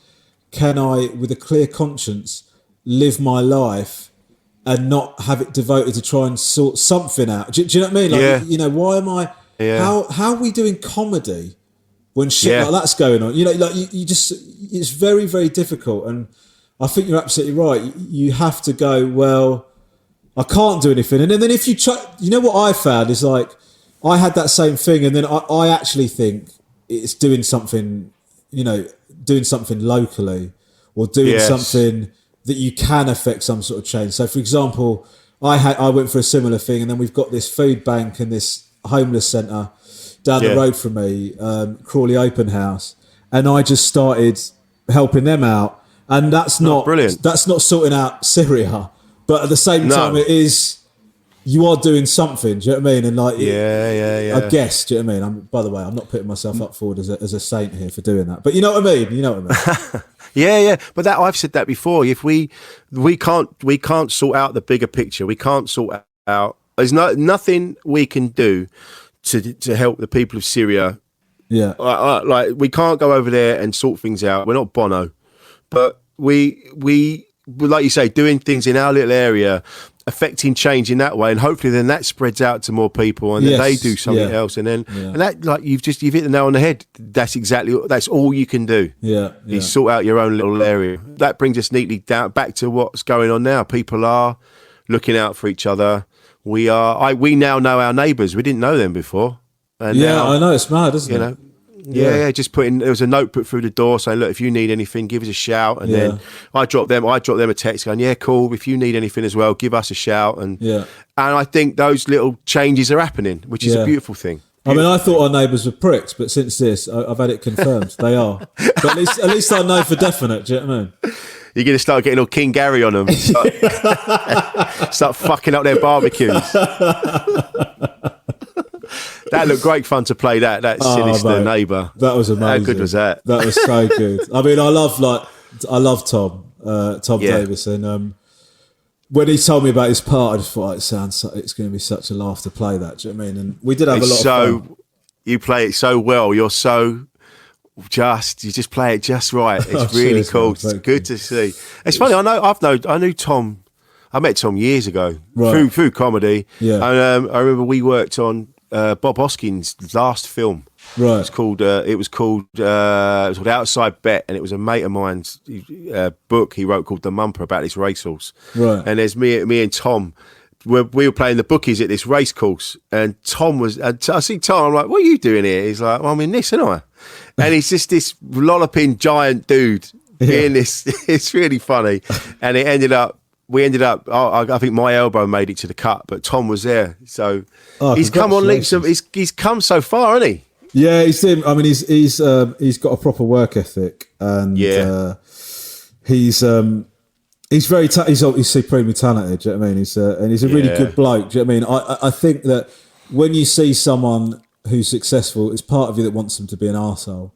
can I, with a clear conscience, live my life and not have it devoted to try and sort something out? Do you know what I mean? Like, why am I? Yeah. How are we doing comedy when shit like that's going on? You just, it's very, very difficult. And I think you're absolutely right. You have to go, well, I can't do anything. And then if you try, what I found is like, I had that same thing. And then I actually think it's doing something, doing something locally or doing something that you can affect some sort of change. So for example, I went for a similar thing, and then we've got this food bank and this homeless centre down the road from me, Crawley Open House, and I just started helping them out. And that's not brilliant. That's not sorting out Syria, but at the same time, it is. You are doing something. Do you know what I mean? And like, I guess. Do you know what I mean? By the way, I'm not putting myself up forward as a saint here for doing that, but you know what I mean. Yeah. But I've said that before. If we can't sort out the bigger picture, we can't sort out. There's nothing we can do to help the people of Syria. Yeah. Like we can't go over there and sort things out. We're not Bono, but we like you say, doing things in our little area, affecting change in that way, and hopefully then that spreads out to more people, and then they do something else, and then and that, like you've hit the nail on the head. That's all you can do. You sort out your own little area. That brings us neatly back to what's going on now. People are looking out for each other. We now know our neighbours. We didn't know them before. And now, I know, it's mad, isn't it? Yeah, just there was a note put through the door saying, look, if you need anything, give us a shout. And then I dropped them a text going, yeah, cool. If you need anything as well, give us a shout. And I think those little changes are happening, which is a beautiful thing. I mean, I thought our neighbours were pricks, but since this, I've had it confirmed. They are. But at least I know for definite, do you know what I mean? You're going to start getting all King Gary on them. Start fucking up their barbecues. That looked great fun to play that sinister neighbour. That was amazing. How good was that? That was so good. I mean, I love Tom Davis, and when he told me about his part, I just thought it's going to be such a laugh to play that. Do you know what I mean? And we did have a lot of fun. You play it so well. You just play it just right. It's really cool. It's good to see. It's funny. I knew Tom. I met Tom years ago through comedy. Yeah. And I remember we worked on Bob Hoskins' last film. Right. It was called Outside Bet, and it was a mate of mine's book he wrote called The Mumper about this racehorse. Right. And there's me and Tom. We were playing the bookies at this race course, and I see Tom. I'm like, "What are you doing here?" He's like, well, "I'm in this, aren't I?" And he's just this lolloping giant dude in this. It's really funny, and we ended up. I think my elbow made it to the cut, but Tom was there, so he's come on leaps. He's come so far, hasn't he? Yeah, he's doing. I mean, he's got a proper work ethic, and he's very he's supremely talented. Do you know what I mean? He's a really good bloke. Do you know what I mean? I think that when you see someone who's successful, it's part of you that wants them to be an arsehole.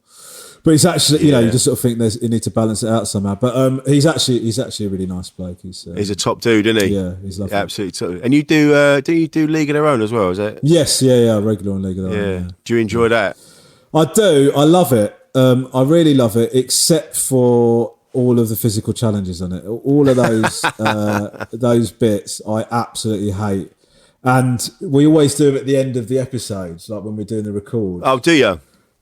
But it's actually, you just sort of think you need to balance it out somehow. But he's actually a really nice bloke. He's a top dude, isn't he? Yeah, he's lovely. Absolutely top. And you do you do League of Their Own as well? Is it? Yes, regular on League of Their Own. Yeah. Do you enjoy that? I do. I love it. I really love it, except for all of the physical challenges on it. All of those bits I absolutely hate. And we always do them at the end of the episodes, like when we're doing the record. Oh, do you?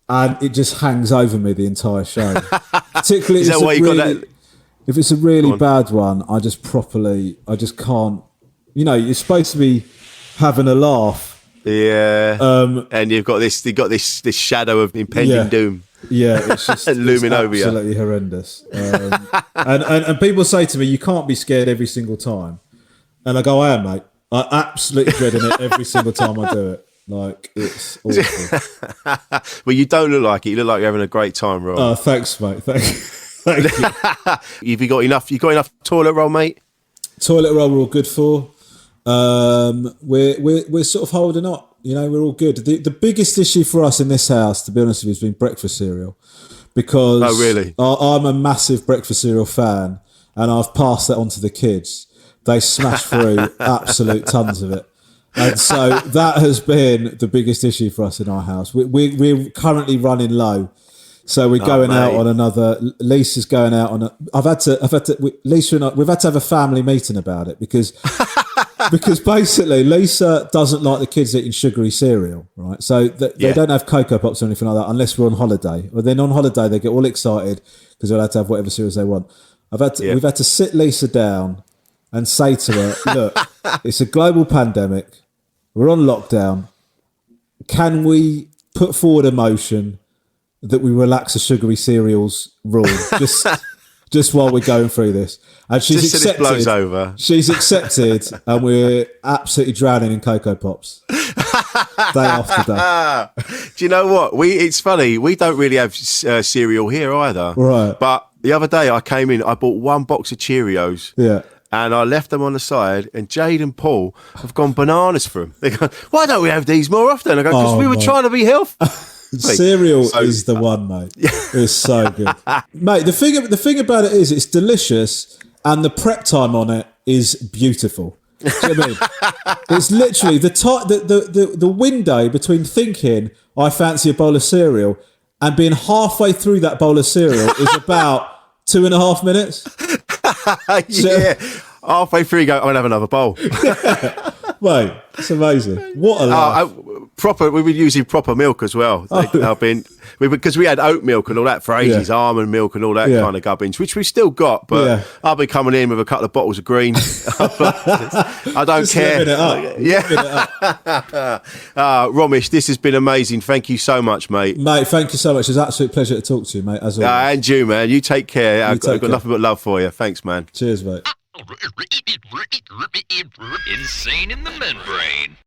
And it just hangs over me the entire show. Particularly is that why you got that? If it's a really bad one, I just can't. You're supposed to be having a laugh. Yeah. And you've got this shadow of impending doom. Yeah, it's just looming over you. Absolutely horrendous. And people say to me, "You can't be scared every single time," and I go, "I am, mate. I absolutely dreading it every single time I do it. Like, it's awful." Well, you don't look like it. You look like you're having a great time, Rob. Oh, thanks, mate. Thank you. Have you got enough? You got enough toilet roll, mate? Toilet roll, we're all good for. We're sort of holding up. We're all good. The biggest issue for us in this house, to be honest with you, has been breakfast cereal, because I'm a massive breakfast cereal fan, and I've passed that on to the kids. They smash through absolute tons of it. And so that has been the biggest issue for us in our house. We're currently running low. So we're going out on another. Lisa's going out on Lisa and I, we've had to have a family meeting about it because basically Lisa doesn't like the kids eating sugary cereal, right? So they don't have Cocoa Pops or anything like that unless we're on holiday. Or then on holiday they get all excited because they're allowed to have whatever cereals they want. We've had to sit Lisa down and say to her, "Look, it's a global pandemic. We're on lockdown. Can we put forward a motion that we relax the sugary cereals rule just while we're going through this?" And she's accepted. This blows over. She's accepted, and we're absolutely drowning in Cocoa Pops day after day. Do you know what? It's funny. We don't really have cereal here either. Right. But the other day I came in, I bought one box of Cheerios. Yeah. And I left them on the side, and Jade and Paul have gone bananas for them. They go, "Why don't we have these more often?" I go, "Because we were trying to be healthy." Cereal is the one, mate. It's so good, mate. The thing about it is, it's delicious, and the prep time on it is beautiful. Do you know what I mean? It's literally the window between thinking I fancy a bowl of cereal and being halfway through that bowl of cereal is about 2.5 minutes. Yeah. Halfway through, you go, "I'm going to have another bowl." Mate, it's amazing. What a laugh. Proper. We've been using proper milk as well. Because we had oat milk and all that for ages, almond milk and all that kind of gubbins, which we've still got. But I'll be coming in with a couple of bottles of green. I don't care. Living it up. Romesh, this has been amazing. Thank you so much, mate. Mate, thank you so much. It's an absolute pleasure to talk to you, mate, as always. And you, man. You take care. I've got nothing but love for you. Thanks, man. Cheers, mate. Insane in the membrane.